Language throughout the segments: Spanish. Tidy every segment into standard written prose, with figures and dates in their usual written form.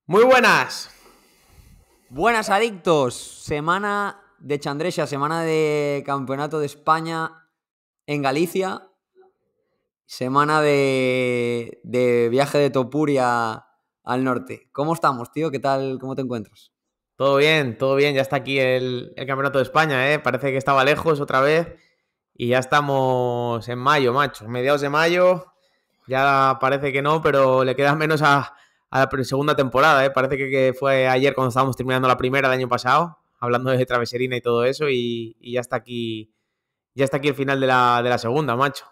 Muy buenas. Buenas adictos, semana de Chandrexa, semana de Campeonato de España en Galicia, semana de viaje de Topuria al norte. ¿Cómo estamos, tío? ¿Qué tal? ¿Cómo te encuentras? Todo bien, ya está aquí el Campeonato de España, ¿eh? Parece que estaba lejos otra vez y ya estamos en mayo, macho, mediados de mayo, ya parece que no, pero le queda menos a la segunda temporada, ¿eh? Parece que fue ayer cuando estábamos terminando la primera del año pasado, hablando de Traveserina y todo eso, y ya está aquí el final de la segunda, macho.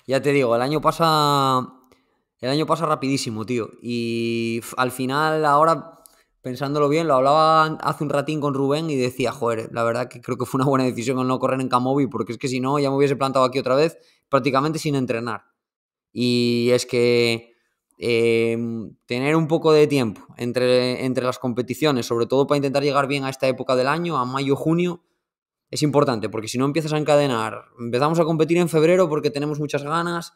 Ya te digo, el año pasa rapidísimo, tío. Y al final, ahora, pensándolo bien, lo hablaba hace un ratín con Rubén y decía, joder, la verdad que creo que fue una buena decisión el no correr en Camobi, porque es que si no, ya me hubiese plantado aquí otra vez, prácticamente sin entrenar. Y es que tener un poco de tiempo entre las competiciones, sobre todo para intentar llegar bien a esta época del año, a mayo, junio, es importante, porque si no empiezas a encadenar, empezamos a competir en febrero porque tenemos muchas ganas,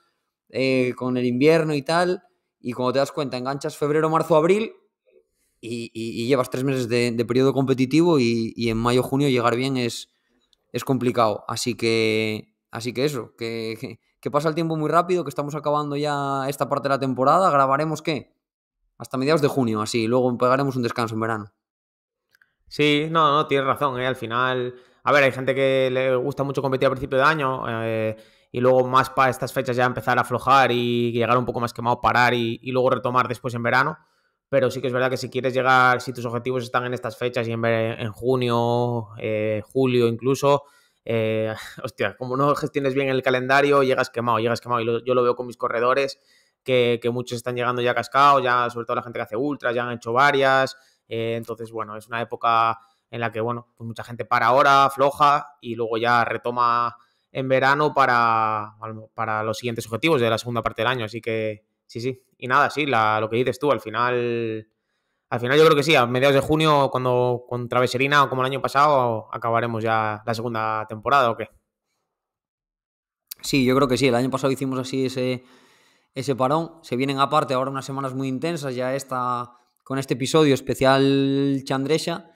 con el invierno y tal, y cuando te das cuenta, enganchas febrero, marzo, abril y llevas 3 meses de periodo competitivo y en mayo, junio llegar bien es complicado. Así que eso, que pasa el tiempo muy rápido, que estamos acabando ya esta parte de la temporada. ¿Grabaremos qué? Hasta mediados de junio, así. Luego pegaremos un descanso en verano. Sí, no, tienes razón, ¿eh? Al final, a ver, hay gente que le gusta mucho competir a principio de año y luego más para estas fechas ya empezar a aflojar y llegar un poco más quemado, parar y luego retomar después en verano. Pero sí que es verdad que si quieres llegar, si tus objetivos están en estas fechas y en junio, julio incluso, hostia, como no gestiones bien el calendario, llegas quemado, llegas quemado. Yo lo veo con mis corredores, que muchos están llegando ya cascados, ya sobre todo la gente que hace ultras, ya han hecho varias. Entonces, bueno, es una época en la que, bueno, pues mucha gente para ahora, afloja y luego ya retoma en verano para los siguientes objetivos de la segunda parte del año. Así que, sí. Y nada, sí, lo que dices tú, al final yo creo que sí, a mediados de junio, cuando con Traveserina o como el año pasado, acabaremos ya la segunda temporada, ¿o qué? Sí, yo creo que sí. El año pasado hicimos así ese parón. Se vienen aparte ahora unas semanas muy intensas, ya está con este episodio especial Chandresha.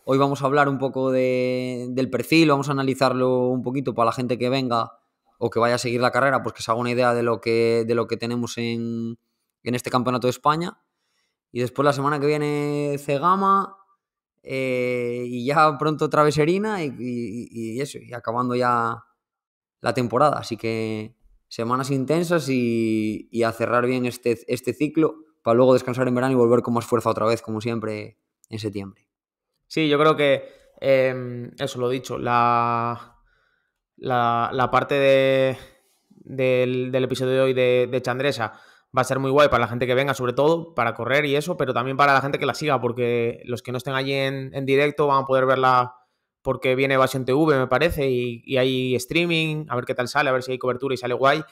Hoy vamos a hablar un poco del perfil, vamos a analizarlo un poquito para la gente que venga o que vaya a seguir la carrera, pues que se haga una idea de lo que tenemos en este Campeonato de España. Y después la semana que viene Cegama, y ya pronto Traveserina y eso, y acabando ya la temporada. Así que semanas intensas y a cerrar bien este ciclo para luego descansar en verano y volver con más fuerza otra vez, como siempre, en septiembre. Sí, yo creo que eso lo he dicho, la parte del episodio de hoy de Chandresa va a ser muy guay para la gente que venga, sobre todo para correr y eso, pero también para la gente que la siga, porque los que no estén allí en directo van a poder verla porque viene Evasión TV, me parece, y hay streaming, a ver qué tal sale, a ver si hay cobertura y sale guay,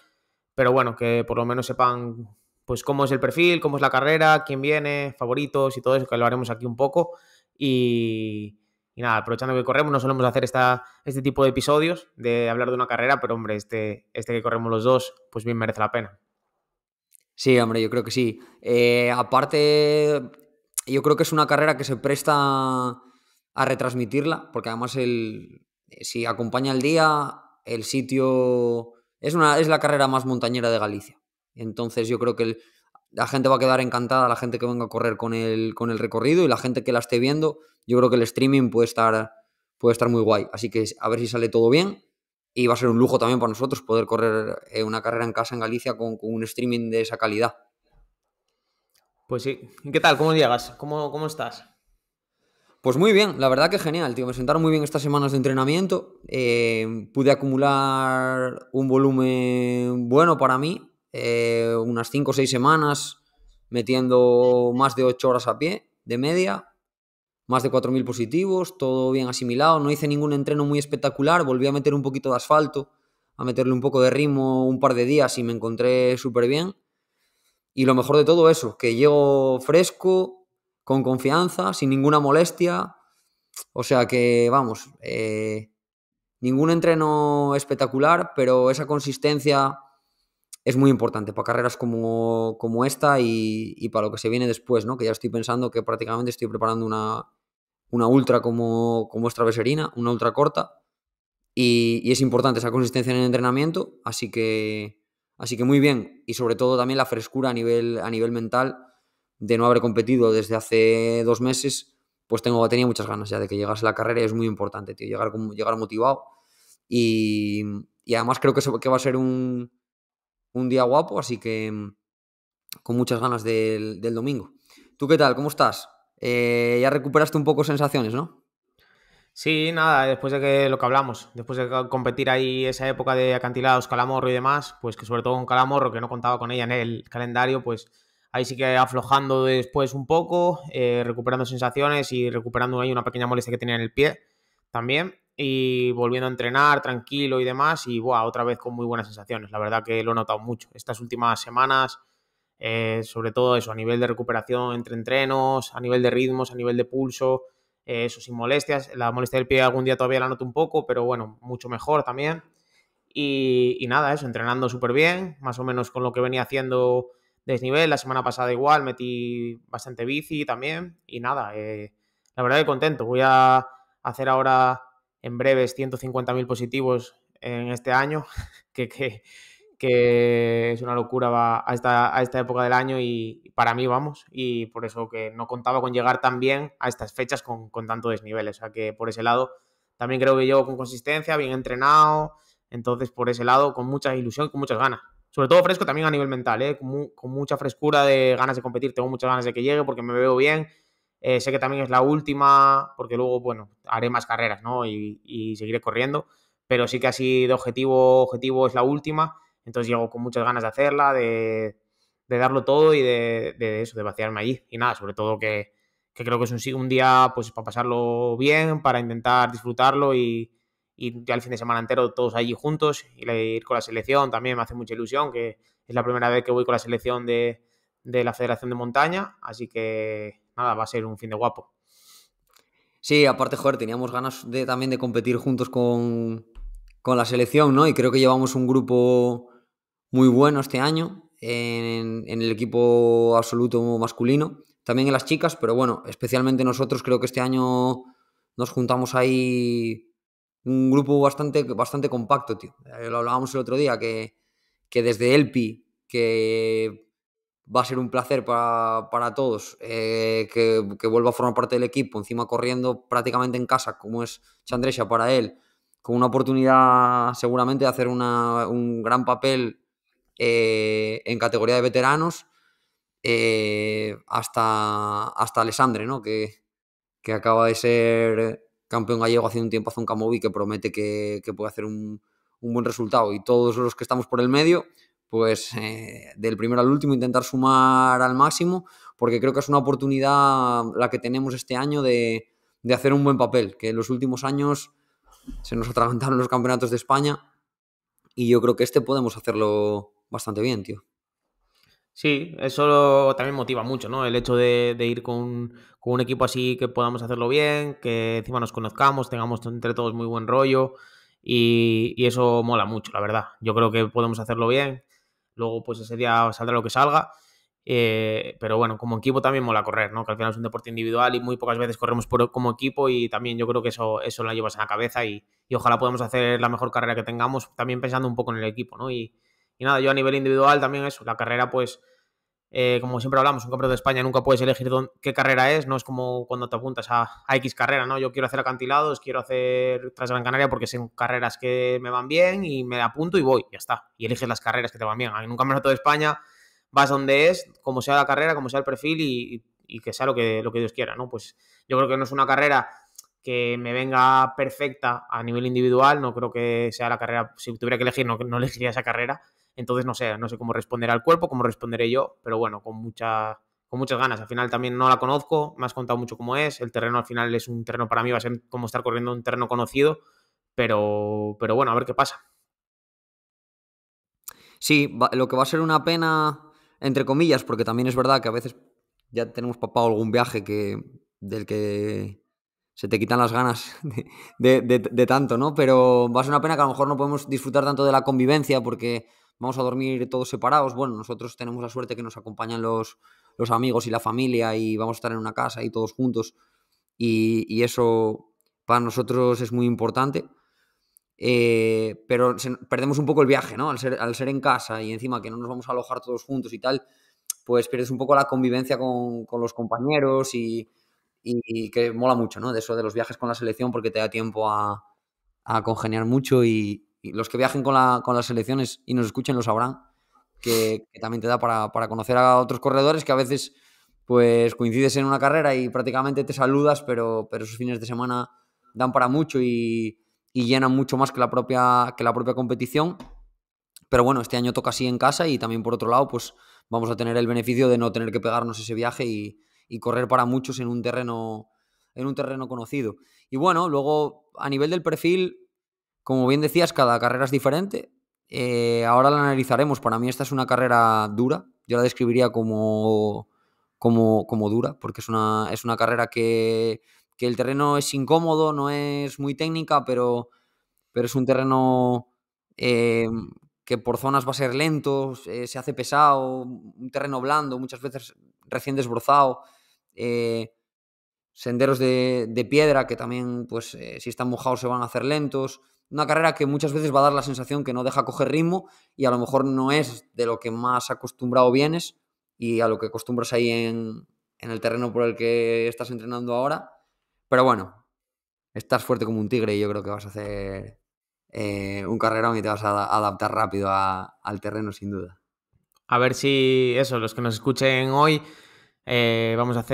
pero bueno, que por lo menos sepan pues cómo es el perfil, cómo es la carrera, quién viene, favoritos y todo eso, que lo haremos aquí un poco. Y nada, aprovechando que corremos, no solemos hacer este tipo de episodios de hablar de una carrera, pero hombre, este que corremos los dos, pues bien merece la pena. Sí, hombre, yo creo que sí. Aparte, yo creo que es una carrera que se presta a retransmitirla, porque además si acompaña el día, el sitio es la carrera más montañera de Galicia. Entonces yo creo que la gente va a quedar encantada, la gente que venga a correr con el recorrido y la gente que la esté viendo, yo creo que el streaming puede estar muy guay. Así que a ver si sale todo bien. Y va a ser un lujo también para nosotros poder correr una carrera en casa en Galicia con un streaming de esa calidad. Pues sí. ¿Y qué tal? ¿Cómo llegas? ¿Cómo estás? Pues muy bien, la verdad que genial, tío. Me sentaron muy bien estas semanas de entrenamiento. Pude acumular un volumen bueno para mí, unas 5 o 6 semanas, metiendo más de 8 horas a pie de media, más de 4.000 positivos, todo bien asimilado. No hice ningún entreno muy espectacular, volví a meter un poquito de asfalto, a meterle un poco de ritmo un par de días y me encontré súper bien. Y lo mejor de todo eso, que llego fresco, con confianza, sin ninguna molestia. O sea que, vamos, ningún entreno espectacular, pero esa consistencia es muy importante para carreras como esta y para lo que se viene después, ¿no? Que ya estoy pensando que prácticamente estoy preparando una ultra como es Traveserina, una ultra corta, y es importante esa consistencia en el entrenamiento, así que muy bien. Y sobre todo también la frescura a nivel mental de no haber competido desde hace 2 meses, pues tenía muchas ganas ya de que llegase la carrera y es muy importante, tío, llegar motivado. Y, y además creo que va a ser un día guapo, así que con muchas ganas del domingo. ¿Tú qué tal? ¿Cómo estás? Ya recuperaste un poco sensaciones, ¿no? Sí, nada, después de que lo que hablamos, después de competir ahí esa época de acantilados, Calamorro y demás, pues que sobre todo con Calamorro, que no contaba con ella en el calendario, pues ahí sí que aflojando después un poco, recuperando sensaciones y recuperando ahí una pequeña molestia que tenía en el pie también, y volviendo a entrenar tranquilo y demás, y buah, otra vez con muy buenas sensaciones. La verdad que lo he notado mucho. Estas últimas semanas, sobre todo eso, a nivel de recuperación entre entrenos, a nivel de ritmos, a nivel de pulso, eso sin molestias. La molestia del pie algún día todavía la noto un poco, pero bueno, mucho mejor también. Y nada, eso, entrenando súper bien, más o menos con lo que venía haciendo desnivel. La semana pasada igual, metí bastante bici también. Y nada, la verdad que contento. Voy a hacer ahora en breves 150.000 positivos en este año, que, que es una locura va a esta época del año y para mí, vamos, y por eso que no contaba con llegar tan bien a estas fechas con tanto desnivel. O sea que por ese lado también creo que llego con consistencia, bien entrenado, entonces por ese lado con mucha ilusión y con muchas ganas. Sobre todo fresco también a nivel mental, con mucha frescura de ganas de competir, tengo muchas ganas de que llegue porque me veo bien. Sé que también es la última, porque luego, bueno, haré más carreras, ¿no? Y seguiré corriendo, pero sí que así de objetivo es la última, entonces llego con muchas ganas de hacerla, de darlo todo y de eso, de vaciarme allí. Y nada, sobre todo que creo que es un día pues para pasarlo bien, para intentar disfrutarlo y ya el fin de semana entero todos allí juntos y ir con la selección también me hace mucha ilusión, que es la primera vez que voy con la selección de la Federación de Montaña, así que nada, va a ser un fin de guapo. Sí, aparte, joder, teníamos ganas también de competir juntos con la selección, ¿no? Y creo que llevamos un grupo muy bueno este año en el equipo absoluto masculino, también en las chicas, pero bueno, especialmente nosotros creo que este año nos juntamos ahí un grupo bastante compacto, tío. Lo hablábamos el otro día, que desde Elpi, que va a ser un placer para todos que vuelva a formar parte del equipo, encima corriendo prácticamente en casa, como es Chandresha para él, con una oportunidad seguramente de hacer un gran papel en categoría de veteranos, hasta Alessandre, ¿no? Que acaba de ser campeón gallego hace un tiempo, hace un Camobi, que promete que puede hacer un buen resultado. Y todos los que estamos por el medio, pues del primero al último intentar sumar al máximo, porque creo que es una oportunidad la que tenemos este año de hacer un buen papel, que en los últimos años se nos atragantaron los campeonatos de España y yo creo que podemos hacerlo bastante bien, tío. Sí, eso también motiva mucho, ¿no? El hecho de ir con un equipo así que podamos hacerlo bien, que encima nos conozcamos, tengamos entre todos muy buen rollo y eso mola mucho, la verdad. Yo creo que podemos hacerlo bien. Luego, pues ese día saldrá lo que salga. Pero bueno, como equipo también mola correr, ¿no? Que al final es un deporte individual y muy pocas veces corremos como equipo y también yo creo que eso lo llevas en la cabeza y ojalá podamos hacer la mejor carrera que tengamos, también pensando un poco en el equipo, ¿no? Y nada, yo a nivel individual también eso, la carrera pues como siempre hablamos, un campeonato de España nunca puedes elegir qué carrera es, no es como cuando te apuntas a X carrera, ¿no? Yo quiero hacer acantilados, quiero hacer Transgran Canaria porque son carreras que me van bien y me apunto y voy, ya está. Y eliges las carreras que te van bien. En un campeonato de España vas donde es, como sea la carrera, como sea el perfil y que sea lo que Dios quiera, ¿no? Pues yo creo que no es una carrera que me venga perfecta a nivel individual, no creo que sea la carrera, si tuviera que elegir, no elegiría esa carrera, entonces no sé cómo responderá al cuerpo, cómo responderé yo, pero bueno, con muchas ganas. Al final también no la conozco, me has contado mucho cómo es, el terreno al final es un terreno para mí, va a ser como estar corriendo un terreno conocido, pero bueno, a ver qué pasa. Sí, lo que va a ser una pena, entre comillas, porque también es verdad que a veces ya tenemos papado algún viaje del que se te quitan las ganas de tanto, ¿no? Pero va a ser una pena que a lo mejor no podemos disfrutar tanto de la convivencia porque vamos a dormir todos separados. Bueno, nosotros tenemos la suerte que nos acompañan los amigos y la familia y vamos a estar en una casa y todos juntos y eso para nosotros es muy importante. Pero perdemos un poco el viaje, ¿no? Al ser en casa y encima que no nos vamos a alojar todos juntos y tal, pues pierdes un poco la convivencia con los compañeros y que mola mucho, ¿no? De eso de los viajes con la selección porque te da tiempo a congeniar mucho y los que viajen con las selecciones y nos escuchen lo sabrán, que también te da para conocer a otros corredores que a veces pues coincides en una carrera y prácticamente te saludas, pero esos fines de semana dan para mucho y llenan mucho más que la propia competición. Pero bueno, este año toca así en casa y también por otro lado pues vamos a tener el beneficio de no tener que pegarnos ese viaje y correr para muchos en un terreno conocido. Y bueno, luego a nivel del perfil, como bien decías, cada carrera es diferente. Ahora la analizaremos. Para mí esta es una carrera dura. Yo la describiría como dura, porque es una carrera que el terreno es incómodo, no es muy técnica, pero es un terreno que por zonas va a ser lento, se hace pesado, un terreno blando, muchas veces recién desbrozado, senderos de piedra que también, pues si están mojados se van a hacer lentos. Una carrera que muchas veces va a dar la sensación que no deja coger ritmo y a lo mejor no es de lo que más acostumbrado vienes y a lo que acostumbras ahí en el terreno por el que estás entrenando ahora. Pero bueno, estás fuerte como un tigre y yo creo que vas a hacer un carrerón y te vas a adaptar rápido al terreno, sin duda. A ver si eso, los que nos escuchen hoy, vamos a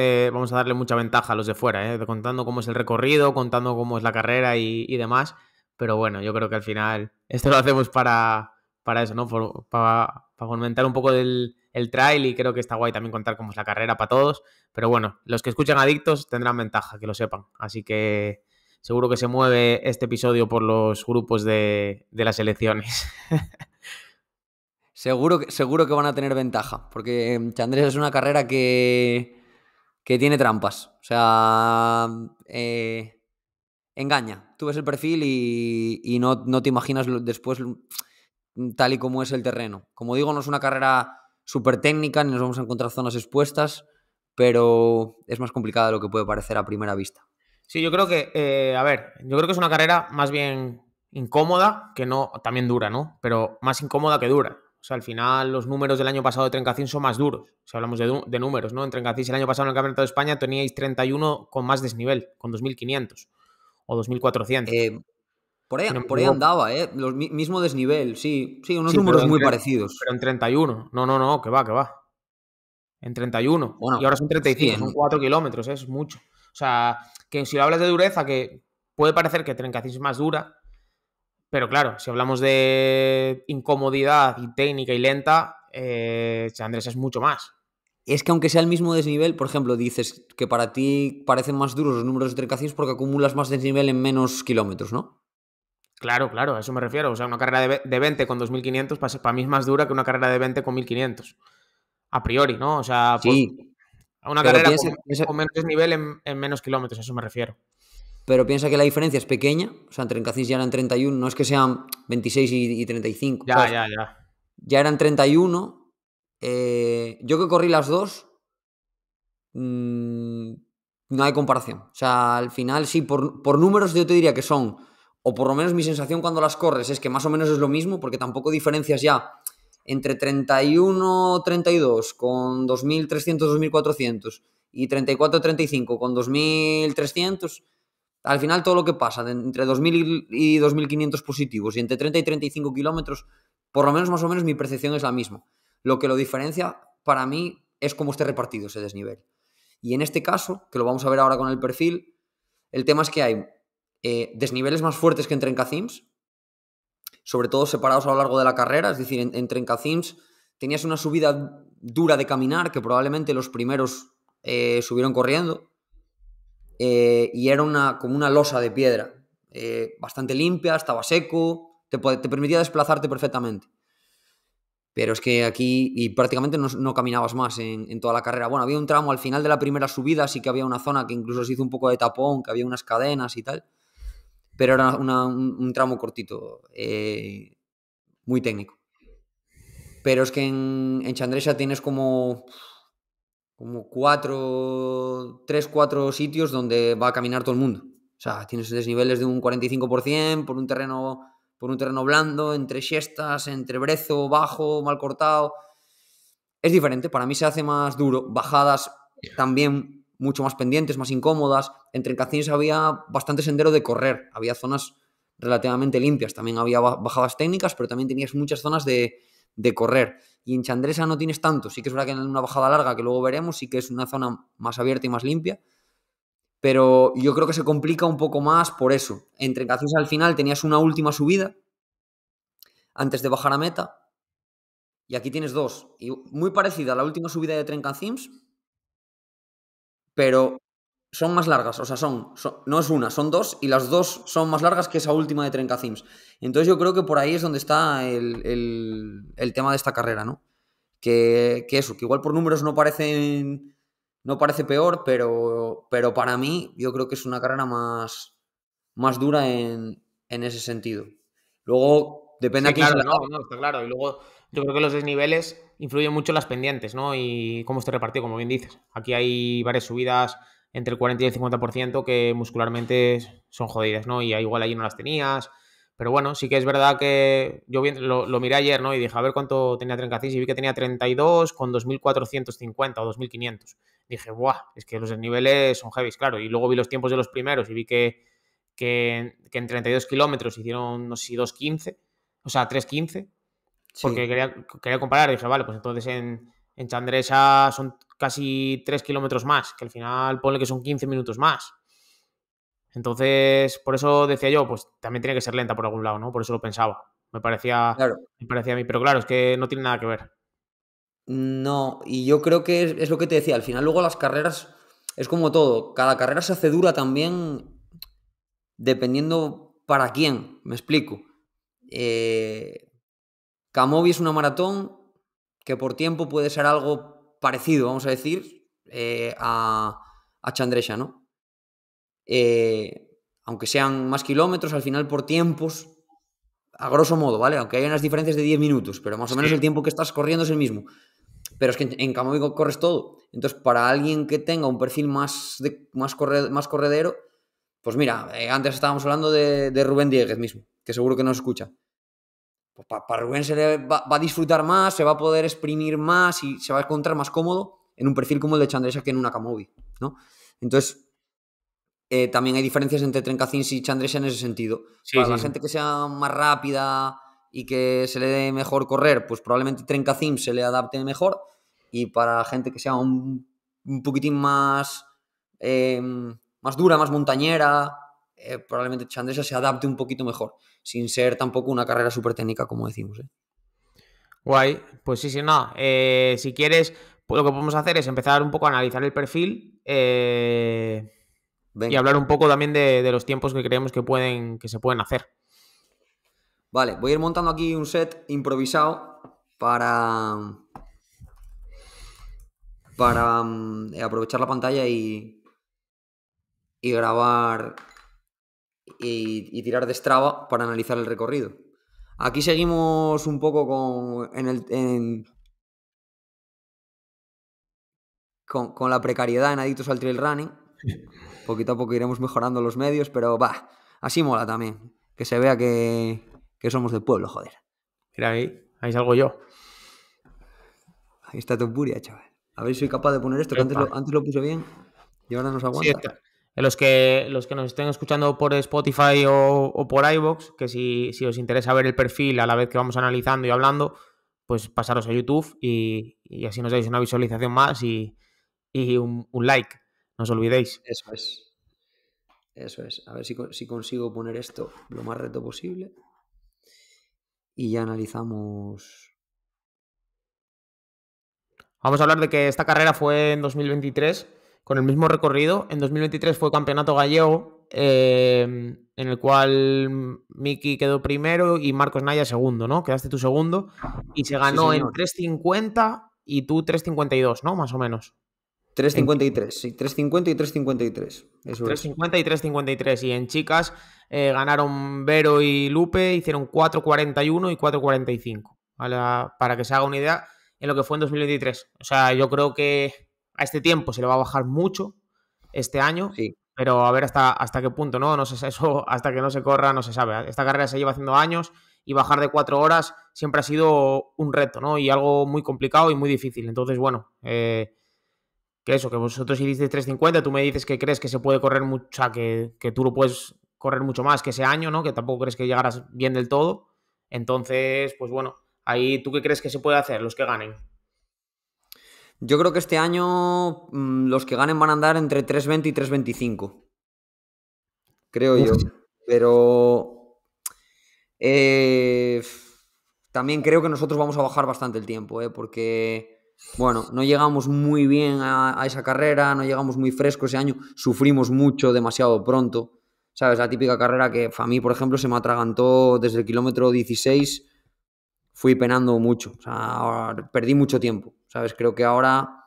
darle mucha ventaja a los de fuera, contando cómo es el recorrido, contando cómo es la carrera y demás. Pero bueno, yo creo que al final esto lo hacemos para eso, ¿no? Para fomentar un poco el trail y creo que está guay también contar cómo es la carrera para todos. Pero bueno, los que escuchan Adictos tendrán ventaja, que lo sepan. Así que seguro que se mueve este episodio por los grupos de las elecciones. Seguro que van a tener ventaja, porque Chandrés es una carrera que tiene trampas. O sea, engaña. Tú ves el perfil y no te imaginas después tal y como es el terreno. Como digo, no es una carrera súper técnica, ni nos vamos a encontrar zonas expuestas, pero es más complicada de lo que puede parecer a primera vista. Sí, yo creo que, yo creo que es una carrera más bien incómoda, que no, también dura, ¿no? Pero más incómoda que dura. O sea, al final los números del año pasado de Trencacín son más duros. Si hablamos de números, ¿no? En Trencacín el año pasado en el Campeonato de España teníais 31 con más desnivel, con 2.500 o 2.400. Por Si no me ahí equivoco. andaba, mismo desnivel, sí, unos Sí, números muy parecidos. pero en 31. No, no, no, que va, que va. En 31. Y Bueno, ahora son sí, 35, son 4 kilómetros, es mucho. O sea, que si hablas de dureza, que puede parecer que Trencacín es más dura, pero claro, si hablamos de incomodidad y técnica y lenta, Andrés es mucho más. es que aunque sea el mismo desnivel, por ejemplo, dices que para ti parecen más duros los números de Trencacís porque acumulas más desnivel en menos kilómetros, ¿no? Claro, claro, a eso me refiero. O sea, una carrera de 20 con 2.500 para mí es más dura que una carrera de 20 con 1.500. A priori, ¿no? O sea, Sí, una pero carrera piensa, con menos desnivel en menos kilómetros, a eso me refiero. que la diferencia es pequeña. O sea, en Trencacís ya eran 31, no es que sean 26 y 35, Ya, ¿sabes? ya, ya. Ya eran 31. Yo que corrí las dos, no hay comparación. O sea, al final sí, por números yo te diría que son, o por lo menos mi sensación cuando las corres es que más o menos es lo mismo, porque tampoco diferencias ya entre 31, 32 con 2.300, 2.400 y 34, 35 con 2.300. Al final todo lo que pasa entre 2.000 y 2.500 positivos y entre 30 y 35 kilómetros, por lo menos más o menos mi percepción es la misma. Lo que lo diferencia para mí es cómo esté repartido ese desnivel. Y en este caso, que lo vamos a ver ahora con el perfil, el tema es que hay desniveles más fuertes que en Trencacims, sobre todo separados a lo largo de la carrera, es decir, en Trencacims tenías una subida dura de caminar, que probablemente los primeros subieron corriendo, y era como una losa de piedra, bastante limpia, estaba seco, te permitía desplazarte perfectamente. Pero es que aquí y prácticamente no caminabas más en toda la carrera. Bueno, había un tramo al final de la primera subida, sí que había una zona que incluso se hizo un poco de tapón, que había unas cadenas y tal, pero era un tramo cortito, muy técnico. Pero es que en Chandresha tienes como 3, 4 sitios donde va a caminar todo el mundo. O sea, tienes desniveles de un 45% por un terreno blando, entre siestas, entre brezo, bajo, mal cortado. Es diferente, para mí se hace más duro. Bajadas también mucho más pendientes, más incómodas. En Trencacins había bastante sendero de correr, había zonas relativamente limpias, también había bajadas técnicas, pero también tenías muchas zonas de correr. Y en Chandresa no tienes tanto, sí que es verdad que en una bajada larga, que luego veremos, sí que es una zona más abierta y más limpia, pero yo creo que se complica un poco más por eso. En Trencacins al final tenías una última subida antes de bajar a meta, y aquí tienes dos, y muy parecida a la última subida de Trencacins, pero son más largas, o sea, no es una, son dos, y las dos son más largas que esa última de Trencacins. Entonces yo creo que por ahí es donde está el tema de esta carrera, ¿no? Que eso, que igual por números no parece peor, pero para mí yo creo que es una carrera más dura en ese sentido. Luego, depende Sí, a quién se claro, la no, no, está claro. Y luego yo creo que los desniveles influyen mucho en las pendientes, ¿no? Y cómo esté repartido, como bien dices. Aquí hay varias subidas entre el 40 y el 50% que muscularmente son jodidas, ¿no? Y igual allí no las tenías. Pero bueno, sí que es verdad que yo lo miré ayer, ¿no? Y dije, a ver cuánto tenía Trencacís y vi que tenía 32 con 2.450 o 2.500. Dije, ¡buah! Es que los desniveles son heavy, claro. Y luego vi los tiempos de los primeros y vi que en 32 kilómetros hicieron, no sé si 2.15, o sea, 3.15, porque Sí, quería comparar. Dije, vale, pues entonces en Chandresa son casi 3 kilómetros más, que al final ponle que son 15 minutos más. Entonces, por eso decía yo, pues también tiene que ser lenta por algún lado, ¿no? Por eso lo pensaba. claro. Me parecía a mí, pero claro, es que no tiene nada que ver. No, y yo creo que es lo que te decía, al final luego las carreras es como todo, cada carrera se hace dura también dependiendo para quién, me explico. Eh, Camobi es una maratón que por tiempo puede ser algo parecido, vamos a decir, a Chandresha, ¿no? Aunque sean más kilómetros, al final por tiempos, a grosso modo, ¿vale? Aunque hay unas diferencias de 10 minutos, pero más o menos Sí. el tiempo que estás corriendo es el mismo. Pero es que en Camobi corres todo. Entonces, para alguien que tenga un perfil más corredero, pues mira, antes estábamos hablando de Rubén Dieguez mismo, que seguro que nos escucha. Pues para Rubén se le va a disfrutar más, se va a poder exprimir más y se va a encontrar más cómodo en un perfil como el de Chandresha que en una Camobi, ¿no? Entonces, también hay diferencias entre Trencacins y Chandresha en ese sentido. Sí, Para la sí, sí. gente que sea más rápida y que se le dé mejor correr, pues probablemente Trencacins se le adapte mejor. Y para la gente que sea un poquitín más dura, más montañera, probablemente Chandresha se adapte un poquito mejor, sin ser tampoco una carrera súper técnica, como decimos. Guay. Pues sí, sí, nada. Si quieres, pues lo que podemos hacer es empezar un poco a analizar el perfil y Venga, hablar un poco también de los tiempos que creemos que se pueden hacer. vale, voy a ir montando aquí un set improvisado para aprovechar la pantalla y grabar y tirar de Strava para analizar el recorrido. Aquí seguimos un poco con la precariedad en Adictos al Trail Running. Poquito a poco iremos mejorando los medios, pero va, así mola también. Que se vea que somos del pueblo, joder. Mira ahí salgo yo. Ahí está Topuria, chaval. A ver si soy capaz de poner esto, que Epa. antes lo puse bien y ahora nos Sí, aguanta. los que nos estén escuchando por Spotify o por iVoox, que si os interesa ver el perfil a la vez que vamos analizando y hablando, pues pasaros a YouTube y así nos dais una visualización más y un like, no os olvidéis. Eso es. Eso es. A ver si consigo poner esto lo más reto posible. Y ya analizamos. Vamos a hablar de que esta carrera fue en 2023, con el mismo recorrido. En 2023 fue campeonato gallego, en el cual Miki quedó primero y Marcos Naya segundo, ¿no? Quedaste tú segundo y se Sí, ganó en señor. 3.50 y tú 3.52, ¿no? Más o menos. En 3,53. Sí, 3,50 y 3,53. Eso es. 3.50 y 3.53. Y en chicas ganaron Vero y Lupe, hicieron 4.41 y 4.45. para que se haga una idea, en lo que fue en 2023. O sea, yo creo que a este tiempo se le va a bajar mucho este año, Sí. pero a ver hasta qué punto, ¿no? No sé, eso hasta que no se corra no se sabe. Esta carrera se lleva haciendo años y bajar de 4 horas siempre ha sido un reto, ¿no? Y algo muy complicado y muy difícil. Entonces, bueno, que eso, que vosotros hicisteis 3:50, tú me dices que crees que se puede correr mucho, o sea, que tú lo puedes correr mucho más que ese año, ¿no? Que tampoco crees que llegaras bien del todo. Entonces, pues bueno, ahí tú qué crees que se puede hacer, los que ganen. Yo creo que este año los que ganen van a andar entre 3:20 y 3:25, creo Uf. yo. Pero eh, también creo que nosotros vamos a bajar bastante el tiempo, porque, bueno, no llegamos muy bien a esa carrera, no llegamos muy fresco ese año, sufrimos mucho, demasiado pronto. ¿Sabes? La típica carrera que a mí, por ejemplo, se me atragantó desde el kilómetro 16, fui penando mucho, o sea, perdí mucho tiempo, ¿sabes? Creo que ahora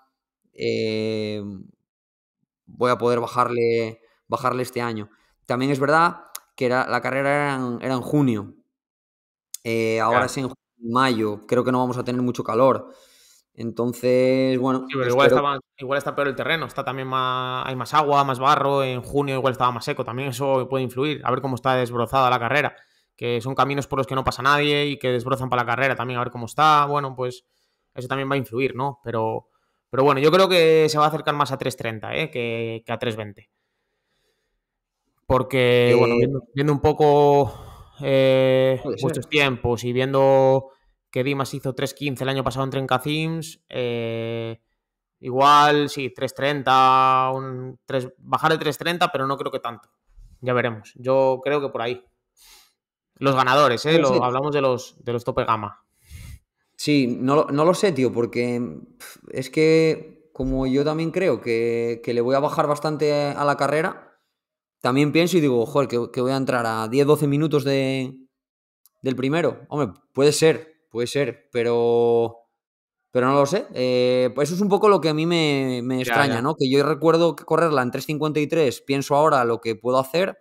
eh, voy a poder bajarle este año. También es verdad que la carrera era en junio, ahora Ya. es en mayo, creo que no vamos a tener mucho calor. Entonces, Sí, bueno, pero espero. igual está peor el terreno, está también más, hay más agua, más barro, en junio igual estaba más seco, también eso puede influir, a ver cómo está desbrozada la carrera, que son caminos por los que no pasa nadie y que desbrozan para la carrera también, a ver cómo está, bueno, pues eso también va a influir, ¿no? Pero bueno, yo creo que se va a acercar más a 3:30, que a 3:20. Porque, bueno, eh, viendo un poco Puede ser. vuestros tiempos y viendo que Dimas hizo 3:15 el año pasado en Trencacims, igual sí, 3:30, bajar de 3:30, pero no creo que tanto. Ya veremos. Yo creo que por ahí. Los ganadores, No lo sé. hablamos de los tope gama. Sí, no lo sé, tío, porque es que como yo también creo que le voy a bajar bastante a la carrera, también pienso y digo, joder, que voy a entrar a 10-12 minutos del primero. Hombre, puede ser, pero no lo sé. Pues eso es un poco lo que a mí me Ya, extraña, ya. ¿no? Que yo recuerdo que correrla en 3:53, pienso ahora lo que puedo hacer,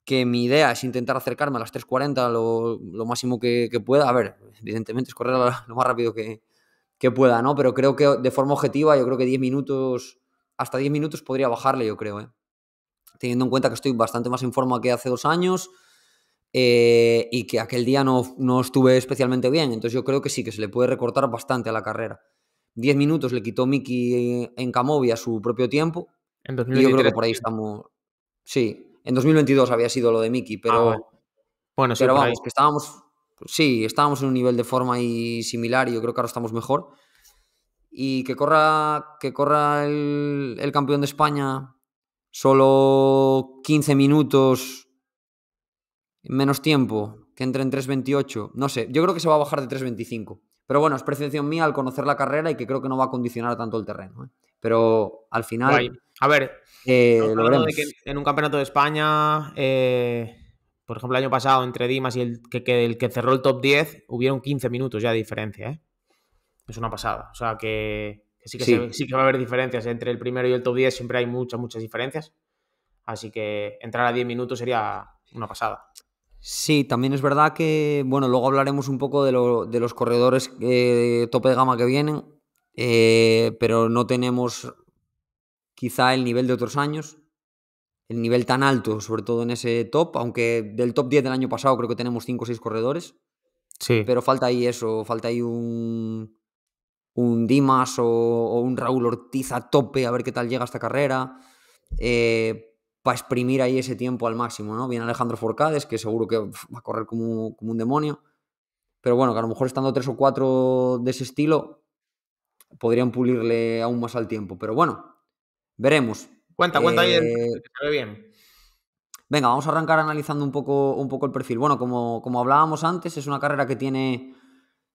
que mi idea es intentar acercarme a las 3:40 lo máximo que pueda. A ver, evidentemente es correr lo más rápido que pueda, ¿no? Pero creo que de forma objetiva, yo creo que 10 minutos, hasta 10 minutos podría bajarle, yo creo, ¿eh? Teniendo en cuenta que estoy bastante más en forma que hace 2 años, y que aquel día no estuve especialmente bien. Entonces yo creo que sí, que se le puede recortar bastante a la carrera. 10 minutos le quitó Miki en Camovi a su propio tiempo En y yo creo que 2023 por ahí también. estamos. Sí, en 2022 había sido lo de Miki, Ah, vale. Bueno, sí, pero por ahí. vamos, que estábamos en un nivel de forma ahí similar y yo creo que ahora estamos mejor. Y que corra el campeón de España solo 15 minutos menos tiempo, que entre en 3:28. No sé, yo creo que se va a bajar de 3:25. Pero bueno, es percepción mía al conocer la carrera y que creo que no va a condicionar tanto el terreno, ¿eh? Pero al Guay. final A ver, estamos lo hablando de que veremos. en un campeonato de España, por ejemplo, el año pasado entre Dimas y el que cerró el top 10, hubieron 15 minutos ya de diferencia, ¿eh? Es una pasada. O sea que sí que, Sí, sí que va a haber diferencias entre el primero y el top 10, siempre hay muchas, muchas diferencias. Así que entrar a 10 minutos sería una pasada. sí, también es verdad que, bueno, luego hablaremos un poco de los corredores tope de gama que vienen, pero no tenemos quizá el nivel de otros años, el nivel tan alto, sobre todo en ese top, aunque del top 10 del año pasado creo que tenemos 5 o 6 corredores, Sí. pero falta ahí eso, falta ahí un Dimas o un Raúl Ortiz a tope, a ver qué tal llega esta carrera, para exprimir ahí ese tiempo al máximo, ¿no? Viene Alejandro Forcades, que seguro que va a correr como un demonio, pero bueno, que a lo mejor estando 3 o 4 de ese estilo, podrían pulirle aún más al tiempo, pero bueno, veremos. Cuenta ahí el que se ve bien. Venga, vamos a arrancar analizando un poco el perfil. Bueno, como hablábamos antes, es una carrera que tiene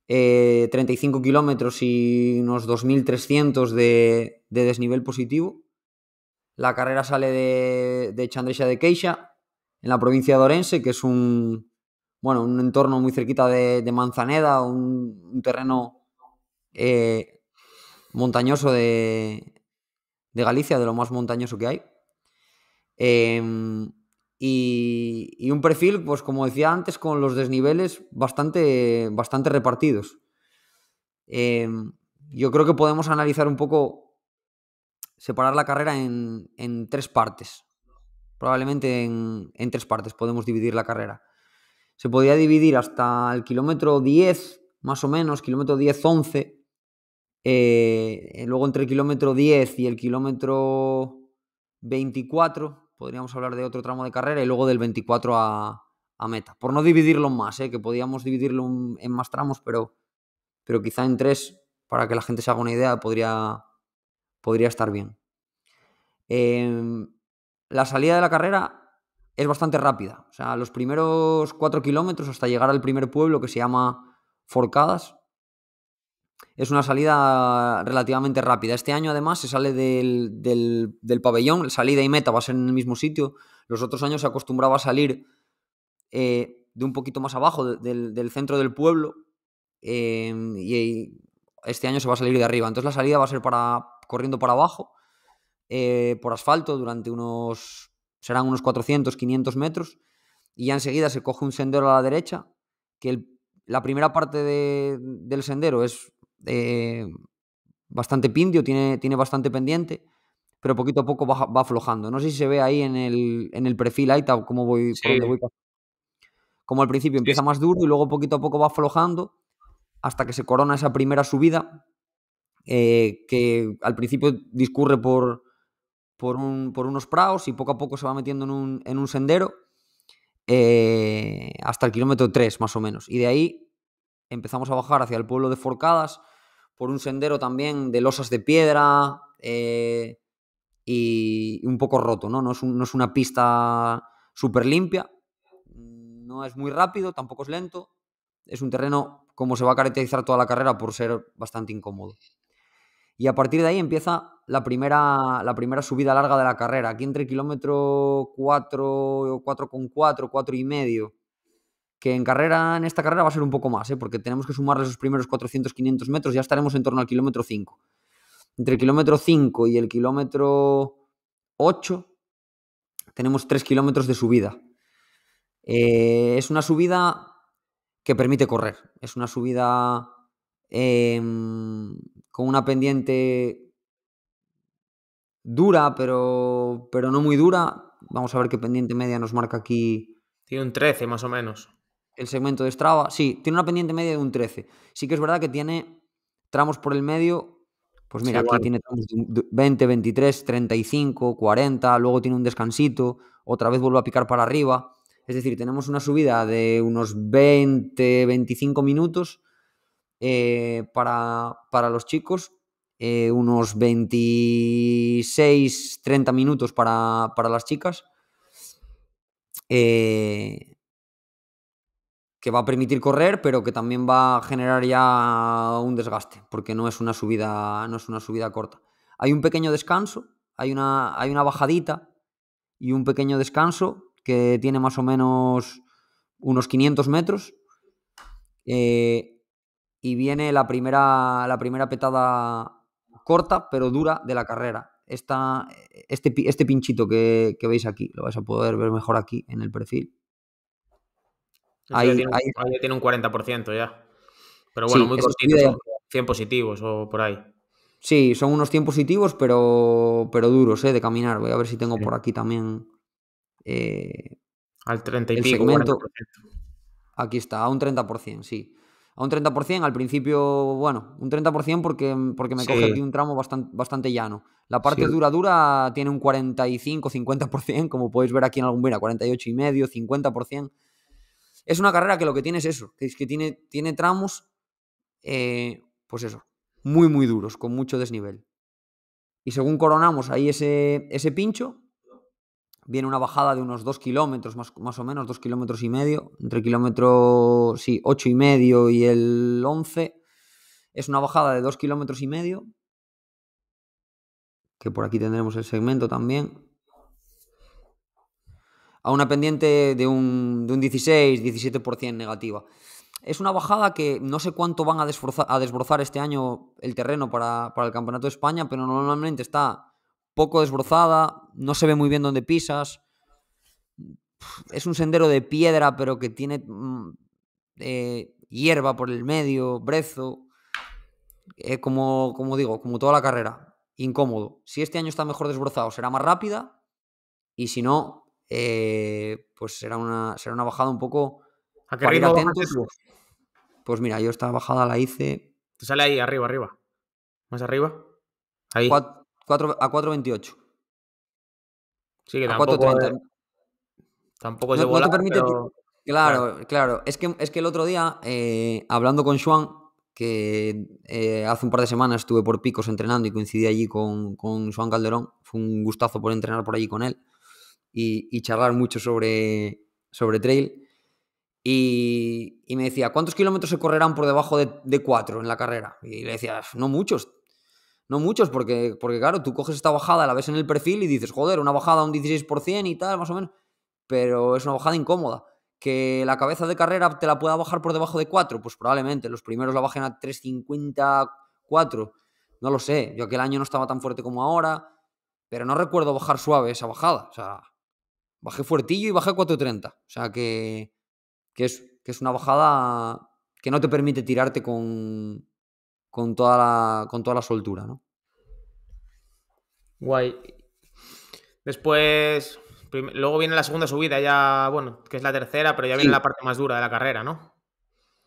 35 kilómetros y unos 2.300 de desnivel positivo. La carrera sale de Chandrexa de Queixa, en la provincia de Orense, que es un entorno muy cerquita de Manzaneda, un terreno montañoso de Galicia, de lo más montañoso que hay. y un perfil, pues como decía antes, con los desniveles bastante repartidos. Yo creo que podemos analizar un poco, separar la carrera en 3 partes. Probablemente en 3 partes podemos dividir la carrera. Se podría dividir hasta el kilómetro 10, más o menos, kilómetro 10-11. Luego entre el kilómetro 10 y el kilómetro 24 podríamos hablar de otro tramo de carrera, y luego del 24 a meta. Por no dividirlo en más, que podíamos dividirlo en más tramos, pero quizá en 3, para que la gente se haga una idea, podría estar bien. La salida de la carrera es bastante rápida. O sea, los primeros 4 kilómetros hasta llegar al primer pueblo, que se llama Forcadas, es una salida relativamente rápida. Este año, además, se sale del pabellón. Salida y meta va a ser en el mismo sitio. Los otros años se acostumbraba a salir de un poquito más abajo, del centro del pueblo. Y este año se va a salir de arriba. Entonces la salida va a ser corriendo para abajo, por asfalto, durante serán unos 400, 500 metros. Y ya enseguida se coge un sendero a la derecha, que la primera parte del sendero es bastante pindio, tiene bastante pendiente, pero poquito a poco va aflojando. No sé si se ve ahí en el perfil, ahí cómo voy, por Sí, dónde voy. Como al principio sí, empieza más duro y luego poquito a poco va aflojando hasta que se corona esa primera subida, que al principio discurre por unos praos y poco a poco se va metiendo en un sendero, hasta el kilómetro 3 más o menos. Y de ahí empezamos a bajar hacia el pueblo de Forcadas por un sendero también de losas de piedra, y un poco roto, ¿no? No es una pista súper limpia, no es muy rápido, tampoco es lento. Es un terreno, como se va a caracterizar toda la carrera, por ser bastante incómodo. Y a partir de ahí empieza la primera subida larga de la carrera. Aquí entre el kilómetro 4, 4,4, 4,5, que en esta carrera va a ser un poco más, porque tenemos que sumarle esos primeros 400, 500 metros, ya estaremos en torno al kilómetro 5. Entre el kilómetro 5 y el kilómetro 8 tenemos 3 kilómetros de subida. Es una subida que permite correr. Es una subida con una pendiente dura, pero no muy dura. Vamos a ver qué pendiente media nos marca aquí tiene un 13 más o menos. el segmento de Strava. Sí, tiene una pendiente media de un 13. Sí que es verdad que tiene tramos por el medio. Pues Sí, mira, aquí igual. tiene tramos de 20, 23, 35, 40, luego tiene un descansito, otra vez vuelve a picar para arriba. Es decir, tenemos una subida de unos 20, 25 minutos, para los chicos, unos 26, 30 minutos para las chicas, eh, que va a permitir correr, pero que también va a generar ya un desgaste, porque no es una subida corta. Hay un pequeño descanso, hay una bajadita y un pequeño descanso que tiene más o menos unos 500 metros, y viene la primera petada corta pero dura de la carrera. Este pinchito que veis aquí, lo vais a poder ver mejor aquí en el perfil. Eso Ahí, ahí, ya tiene un 40% ya. Pero bueno, sí, muy esa cortito, subida ya. son 100 positivos o por ahí. Sí, son unos 100 positivos, pero duros, de caminar. Voy a ver si tengo por Sí. aquí también, eh, Al 30 y el pico, segmento. 40%. Aquí está, a un 30%, sí. A un 30%, al principio, bueno, un 30% porque me coge aquí Sí, un tramo bastante llano. La sí. parte dura tiene un 45-50%, como podéis ver aquí en algún mira, 48,5, 50%. Es una carrera que lo que tiene es eso, que es que tiene tramos, pues eso, muy, muy duros, con mucho desnivel. Y según coronamos ahí ese pincho, viene una bajada de unos 2 kilómetros, más o menos, 2,5 kilómetros, entre el kilómetro, sí, 8,5 y el 11. Es una bajada de 2,5 kilómetros, que por aquí tendremos el segmento también, a una pendiente de un 16-17% negativa. Es una bajada que no sé cuánto van a desbrozar este año el terreno para el Campeonato de España, pero normalmente está poco desbrozada, no se ve muy bien dónde pisas. es un sendero de piedra, pero que tiene hierba por el medio, brezo, como digo, como toda la carrera, incómodo. Si este año está mejor desbrozado, será más rápida, y si no, pues será una bajada un poco ¿A qué para ir ritmo bajaste atentos. tú? Pues mira, yo esta bajada la hice Te sale ahí, arriba, arriba. ¿Más arriba? Ahí. 4:28, Sí, que a 4:30. tampoco es de No volar, te permite. pero claro. Claro, claro. Es que el otro día, hablando con Xuan, que hace un par de semanas estuve por Picos entrenando y coincidí allí con Xuan Calderón. Fue un gustazo por entrenar por allí con él y charlar mucho sobre trail. Y me decía, ¿cuántos kilómetros se correrán por debajo de 4 en la carrera? Y le decía, no muchos. No muchos, porque claro, tú coges esta bajada, la ves en el perfil y dices, joder, una bajada a un 16% y tal, más o menos, pero es una bajada incómoda. Que la cabeza de carrera te la pueda bajar por debajo de 4, pues probablemente. Los primeros la bajen a 3:54, no lo sé. Yo aquel año no estaba tan fuerte como ahora, pero no recuerdo bajar suave esa bajada. O sea, bajé fuertillo y bajé a 4:30. O sea, que es una bajada que no te permite tirarte con toda la soltura, ¿no? Guay. Después, luego viene la segunda subida, ya, bueno, que es la tercera, pero ya viene la Sí, parte más dura de la carrera, ¿no?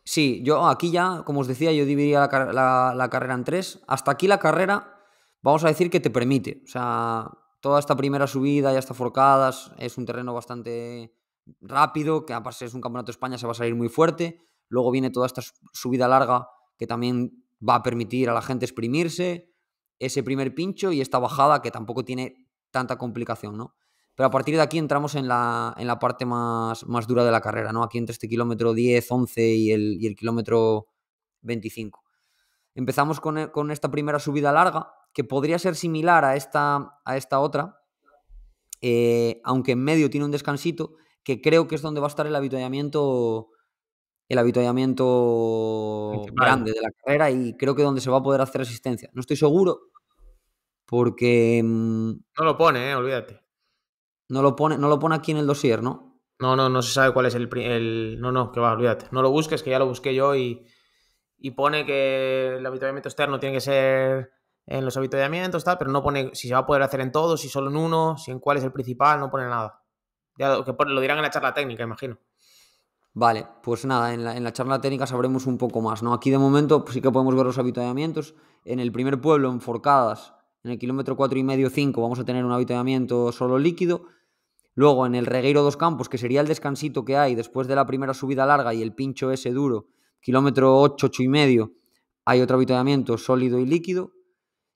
sí, yo aquí ya, como os decía, yo dividiría la carrera en tres. Hasta aquí la carrera, vamos a decir que te permite. O sea, toda esta primera subida y hasta forcadas es un terreno bastante rápido, que aparte es un campeonato de España, se va a salir muy fuerte. Luego viene toda esta subida larga que también va a permitir a la gente exprimirse. Ese primer pincho y esta bajada que tampoco tiene tanta complicación, ¿no? Pero a partir de aquí entramos en la parte más dura de la carrera, ¿no? Aquí entre este kilómetro 10, 11 y el kilómetro 25. Empezamos con esta primera subida larga, que podría ser similar a esta otra, aunque en medio tiene un descansito, que creo que es donde va a estar el avituallamiento Principal. grande de la carrera y creo que donde se va a poder hacer asistencia. No estoy seguro porque No lo pone, olvídate. no lo pone aquí en el dossier, ¿no? No, no, no se sabe cuál es No, no, que va, olvídate. No lo busques, que ya lo busqué yo y pone que el avituallamiento externo tiene que ser en los avituallamientos, tal, pero no pone si se va a poder hacer en todos, si solo en uno, si en cuál es el principal, no pone nada. Ya lo dirán en la charla técnica, imagino. Vale, pues nada, en la charla técnica sabremos un poco más, ¿no? Aquí de momento pues sí que podemos ver los avituallamientos. En el primer pueblo, en Forcadas, en el kilómetro 4,5, 5, vamos a tener un avituallamiento solo líquido. Luego en el Regueiro dos Campos, que sería el descansito que hay después de la primera subida larga y el pincho ese duro, kilómetro 8, 8,5, hay otro avituallamiento sólido y líquido.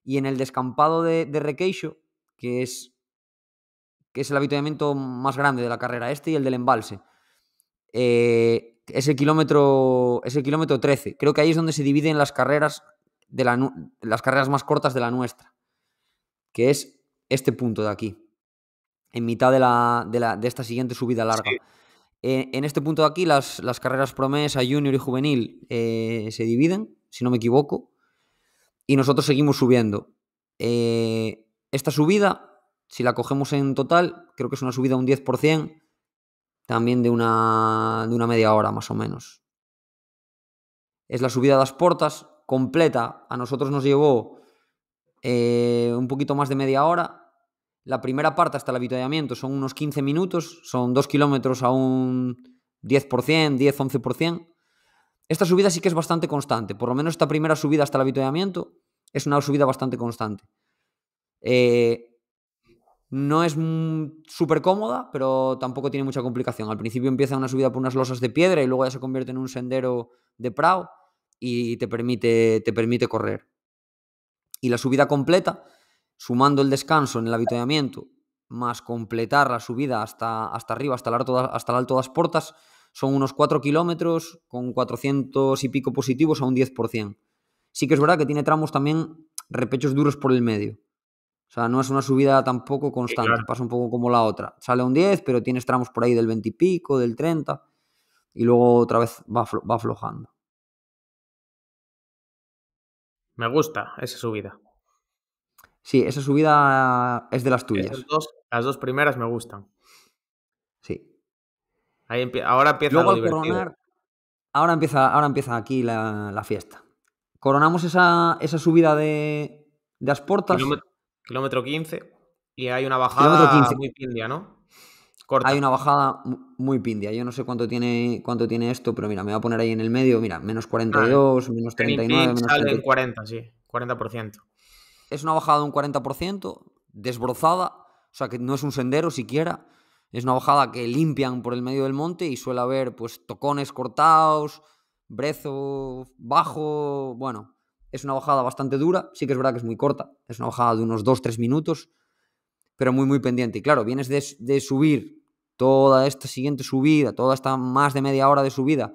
Y en el descampado de Requeixo, que es el avituallamiento más grande de la carrera, este y el del embalse, es el kilómetro 13. Creo que ahí es donde se dividen las carreras, las carreras más cortas de la nuestra, que es este punto de aquí, en mitad de esta siguiente subida larga. Sí. En este punto de aquí, las carreras promesa, junior y juvenil se dividen, si no me equivoco, y nosotros seguimos subiendo. Esta subida, si la cogemos en total, creo que es una subida un 10%, también de una media hora más o menos. Es la subida das Portas, completa. A nosotros nos llevó un poquito más de media hora. La primera parte hasta el avituallamiento son unos 15 minutos, son 2 kilómetros a un 10%, 10-11%. Esta subida sí que es bastante constante. Por lo menos esta primera subida hasta el avituallamiento es una subida bastante constante. No es súper cómoda, pero tampoco tiene mucha complicación. Al principio empieza una subida por unas losas de piedra y luego ya se convierte en un sendero de prado y te permite correr. Y la subida completa, sumando el descanso en el avituallamiento, más completar la subida hasta arriba, hasta el Alto das Portas, son unos 4 kilómetros con 400 y pico positivos a un 10%. Sí que es verdad que tiene tramos también repechos duros por el medio. O sea, no es una subida tampoco Sí, constante, claro. pasa un poco como la otra. Sale a un 10, pero tienes tramos por ahí del 20 y pico, del 30, y luego otra vez va aflojando. Me gusta esa subida. Sí, esa subida es de las tuyas. Las dos primeras me gustan. Sí. Ahora empieza Luego lo al divertido. coronar, ahora empieza aquí la fiesta. Coronamos esa subida de Asportas, Kilómetro 15 y hay una kilómetro bajada 15. muy pindia, ¿no? Hay Corta. una bajada muy pindia. Yo no sé cuánto tiene esto, pero mira, me voy a poner ahí en el medio. Mira, menos Nada, 42, menos Training 39, Peaks menos sale 30. en 40, sí. 40%. Es una bajada de un 40%, desbrozada, o sea que no es un sendero siquiera. Es una bajada que limpian por el medio del monte y suele haber pues tocones cortados, brezo bajo. Bueno, es una bajada bastante dura. Sí que es verdad que es muy corta. Es una bajada de unos 2-3 minutos, pero muy, muy pendiente. Y claro, vienes de subir toda esta siguiente subida, toda esta más de media hora de subida,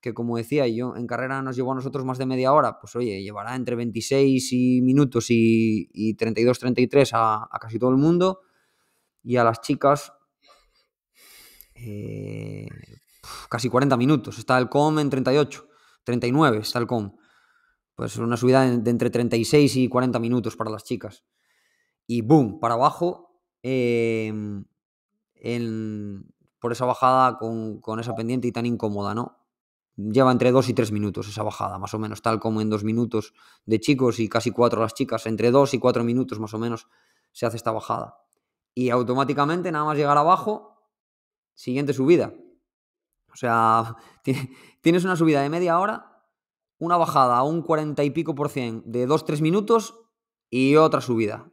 que como decía yo, en carrera nos llevó a nosotros más de media hora, pues oye, llevará entre 26 minutos y 32, 33 a casi todo el mundo. Y a las chicas, eh, casi 40 minutos. Está el COM en 38, 39 está el COM. Pues una subida de entre 36 y 40 minutos para las chicas. Y boom, para abajo, por esa bajada con esa pendiente y tan incómoda, ¿no? Lleva entre 2 y 3 minutos esa bajada, más o menos, tal como en 2 minutos de chicos y casi 4 las chicas. Entre 2 y 4 minutos más o menos se hace esta bajada. Y automáticamente, nada más llegar abajo, siguiente subida. O sea, tienes una subida de media hora, una bajada a un 40 y pico por cien de 2-3 minutos y otra subida.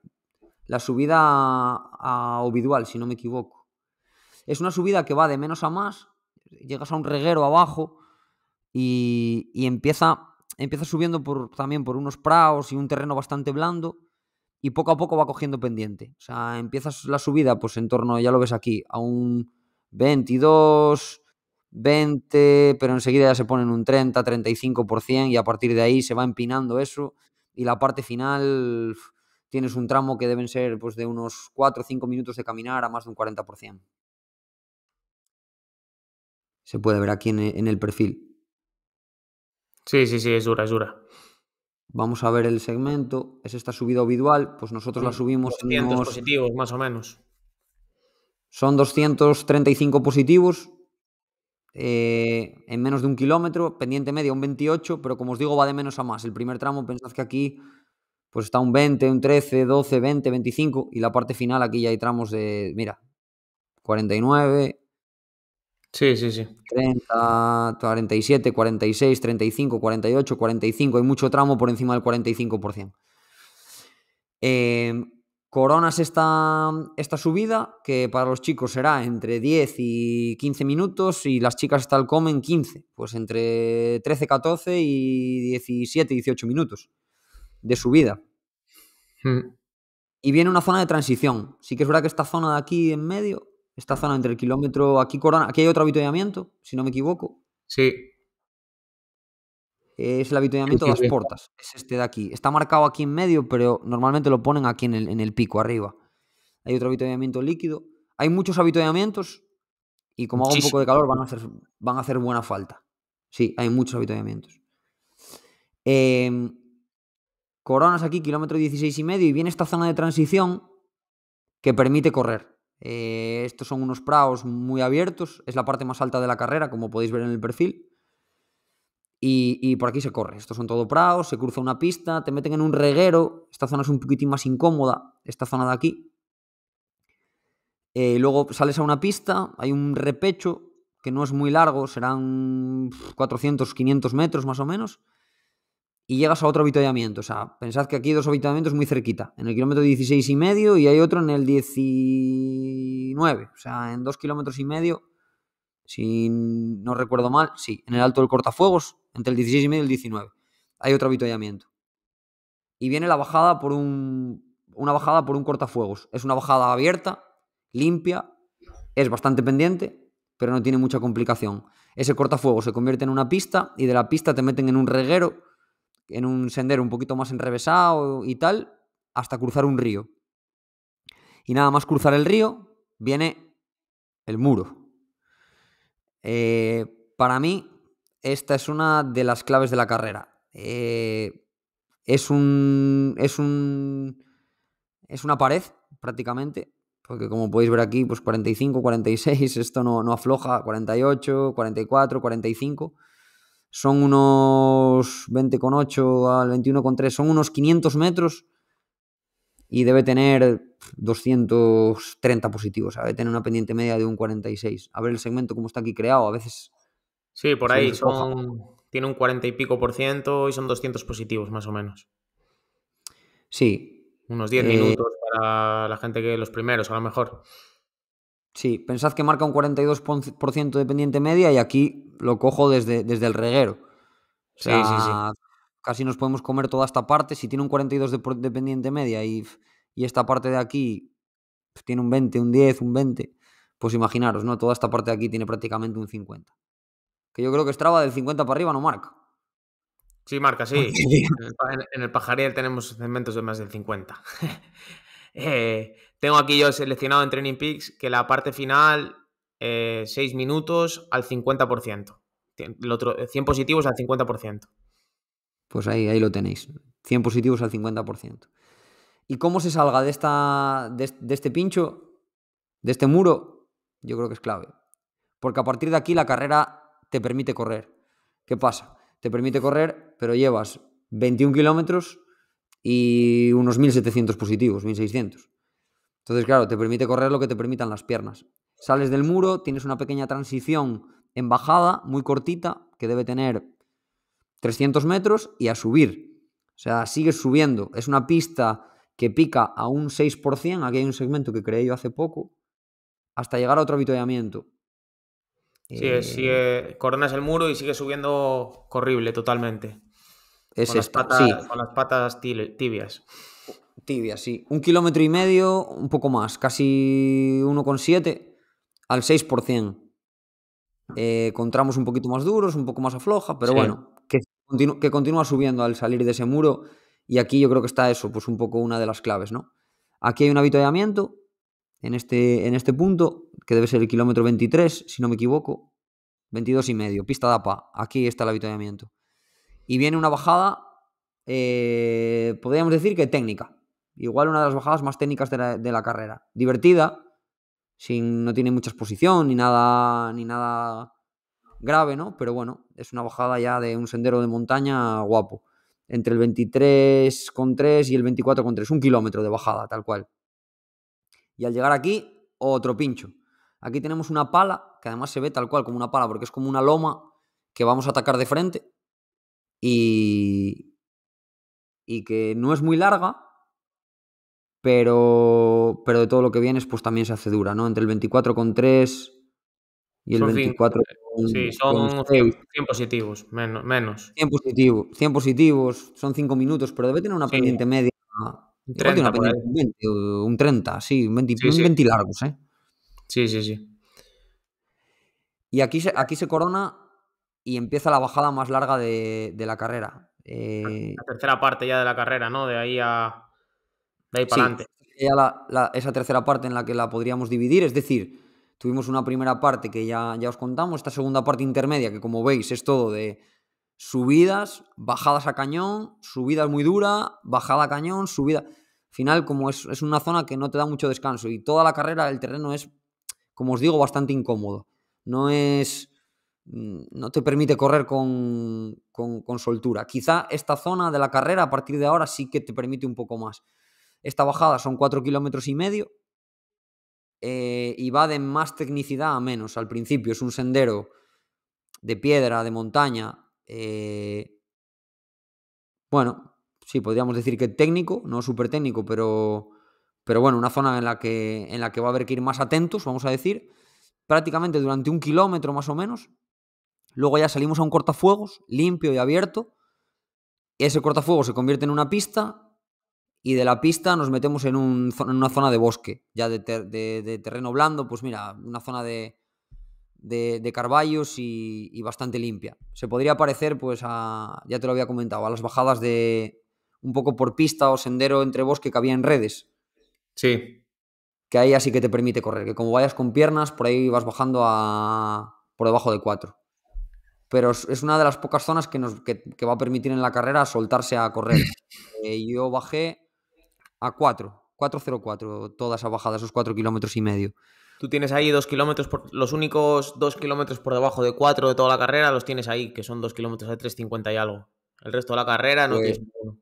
La subida a Ovidual, si no me equivoco. Es una subida que va de menos a más, llegas a un reguero abajo y empieza subiendo también por unos praos y un terreno bastante blando y poco a poco va cogiendo pendiente. O sea, empiezas la subida pues en torno, ya lo ves aquí, a un 22, 20, pero enseguida ya se pone en un 30, 35% y a partir de ahí se va empinando eso y la parte final tienes un tramo que deben ser pues de unos 4 o 5 minutos de caminar a más de un 40%. Se puede ver aquí en el perfil. Sí, sí, sí, es dura, es dura. Vamos a ver el segmento. Es esta subida Ovidual. Pues nosotros la Son subimos en 200 unos... positivos, más o menos. Son 235 positivos en menos de 1 kilómetro. Pendiente media un 28, pero como os digo va de menos a más. El primer tramo, pensad que aquí pues está un 20, un 13, 12, 20, 25 y la parte final aquí ya hay tramos de, mira, 49, Sí, sí, sí. 30, 47, 46, 35, 48, 45. Hay mucho tramo por encima del 45%. Coronas esta subida, que para los chicos será entre 10 y 15 minutos y las chicas hasta el comen 15, pues entre 13, 14 y 17, 18 minutos de subida. Mm. Y viene una zona de transición. Sí que es verdad que esta zona de aquí en medio, esta zona entre el kilómetro, aquí Corona, aquí hay otro avituallamiento, si no me equivoco. Sí, Es el sí, avituallamiento de sí, las sí. Portas, es este de aquí. Está marcado aquí en medio, pero normalmente lo ponen aquí en el pico arriba. Hay otro avituallamiento líquido. Hay muchos avituallamientos y como haga un poco de Muchísimo. calor van a hacer buena falta. Sí, hay muchos avituallamientos. Coronas aquí, kilómetro 16 y medio, y viene esta zona de transición que permite correr. Estos son unos praos muy abiertos, es la parte más alta de la carrera, como podéis ver en el perfil. Y por aquí se corre. Estos son todo praos, se cruza una pista, te meten en un reguero. Esta zona es un poquitín más incómoda, esta zona de aquí. Luego sales a una pista, hay un repecho que no es muy largo, serán 400, 500 metros más o menos, y llegas a otro avituallamiento. O sea, pensad que aquí hay dos avituallamientos muy cerquita, en el kilómetro 16 y medio y hay otro en el 19. O sea, en 2 kilómetros y medio, si no recuerdo mal, sí, en el Alto del Cortafuegos, entre el 16 y medio y el 19. Hay otro avituallamiento. Y viene una bajada por un cortafuegos. Es una bajada abierta, limpia, es bastante pendiente, pero no tiene mucha complicación. Ese cortafuegos se convierte en una pista y de la pista te meten en un reguero, en un sendero un poquito más enrevesado y tal, hasta cruzar un río. Y nada más cruzar el río, viene el muro. Para mí, esta es una de las claves de la carrera. Es una pared, prácticamente, porque como podéis ver aquí, pues 45, 46, esto no afloja, 48, 44, 45. Son unos 20,8 al 21,3, son unos 500 metros y debe tener 230 positivos, debe tener una pendiente media de un 46. A ver el segmento cómo está aquí creado, a veces Sí, por se ahí nos coja. tiene un 40 y pico por ciento y son 200 positivos más o menos. Sí. Unos 10 minutos para la gente que los primeros, a lo mejor. Sí, pensad que marca un 42% de pendiente media y aquí lo cojo desde el reguero. O Sí, sí, sí. sea, casi nos podemos comer toda esta parte. Si tiene un 42 de pendiente media y esta parte de aquí tiene un 20, un 10, un 20, pues imaginaros, ¿no? Toda esta parte de aquí tiene prácticamente un 50. Que yo creo que Strava del 50 para arriba no marca. Sí, marca, Porque, sí. En el Pajariel tenemos segmentos de más del 50. Tengo aquí yo seleccionado en Training Peaks que la parte final, 6 minutos al 50%. El otro, 100 positivos al 50%. pues ahí lo tenéis. 100 positivos al 50%. ¿Y cómo se salga de este pincho, de este muro? Yo creo que es clave. Porque a partir de aquí la carrera te permite correr. ¿Qué pasa? Te permite correr, pero llevas 21 kilómetros y unos 1.700 positivos, 1.600. Entonces, claro, te permite correr lo que te permitan las piernas. Sales del muro, tienes una pequeña transición en bajada, muy cortita, que debe tener 300 metros, y a subir. O sea, sigues subiendo. Es una pista que pica a un 6%, aquí hay un segmento que creé yo hace poco, hasta llegar a otro avituallamiento. Sí, coronas el muro y sigue subiendo corrible totalmente. Es esta, sí. Con las patas tibias. Tibia, sí. 1,5 kilómetros, un poco más, casi 1,7 al 6%. Con tramos un poquito más duros, un poco más afloja, pero Sí. bueno, que continúa subiendo al salir de ese muro. Y aquí yo creo que está eso, pues un poco una de las claves, ¿no? Aquí hay un avituallamiento en este punto, que debe ser el kilómetro 23, si no me equivoco. 22,5, pista de APA. Aquí está el avituallamiento. Y viene una bajada, podríamos decir que técnica. Igual una de las bajadas más técnicas de la carrera. Divertida, no tiene mucha exposición ni nada grave, ¿no? Pero bueno, es una bajada ya de un sendero de montaña guapo. Entre el 23,3 y el 24,3. 1 kilómetro de bajada, tal cual. Y al llegar aquí, otro pincho. Aquí tenemos una pala, que además se ve tal cual como una pala, porque es como una loma que vamos a atacar de frente. Y que no es muy larga, pero de todo lo que vienes, pues también se hace dura, ¿no? Entre el 24,3 y el Son 5. Sí, son 24,6. 100 positivos, menos. 100 positivos, son 5 minutos, pero debe tener una Sí, pendiente media. un Igual tiene 30 una por ahí. pendiente de un 20 o un 30, sí, Sí, un sí. 20 largos, ¿eh? Sí, sí, sí. Y aquí se corona y empieza la bajada más larga de la carrera. La tercera parte ya de la carrera, ¿no? De ahí para Sí, adelante. esa tercera parte en la que la podríamos dividir, es decir, tuvimos una primera parte que ya os contamos, esta segunda parte intermedia que, como veis, es todo de subidas, bajadas a cañón, subidas muy dura, bajada a cañón, subida. Al final, como es una zona que no te da mucho descanso y toda la carrera el terreno es, como os digo, bastante incómodo. No te permite correr con soltura. Quizá esta zona de la carrera a partir de ahora sí que te permite un poco más. Esta bajada son 4,5 kilómetros y va de más tecnicidad a menos. Al principio es un sendero de piedra, de montaña. Bueno, sí, podríamos decir que técnico, no súper técnico, pero bueno, una zona en la que va a haber que ir más atentos, vamos a decir, prácticamente durante 1 kilómetro más o menos. Luego ya salimos a un cortafuegos limpio y abierto. Ese cortafuegos se convierte en una pista y de la pista nos metemos en una zona de bosque, ya de terreno blando, pues mira, una zona de carballos y bastante limpia. Se podría parecer, pues, ya te lo había comentado, a las bajadas de un poco por pista o sendero entre bosque que había en redes, Sí. que ahí así que te permite correr, que como vayas con piernas, por ahí vas bajando por debajo de 4. Pero es una de las pocas zonas que va a permitir en la carrera soltarse a correr. Yo bajé a 4 4:04 toda esa bajada, esos 4,5 km. Tú tienes ahí 2 kilómetros, los únicos 2 kilómetros por debajo de 4 de toda la carrera los tienes ahí, que son 2 kilómetros a 3,50 y algo. El resto de la carrera no Pues, tienes ninguno.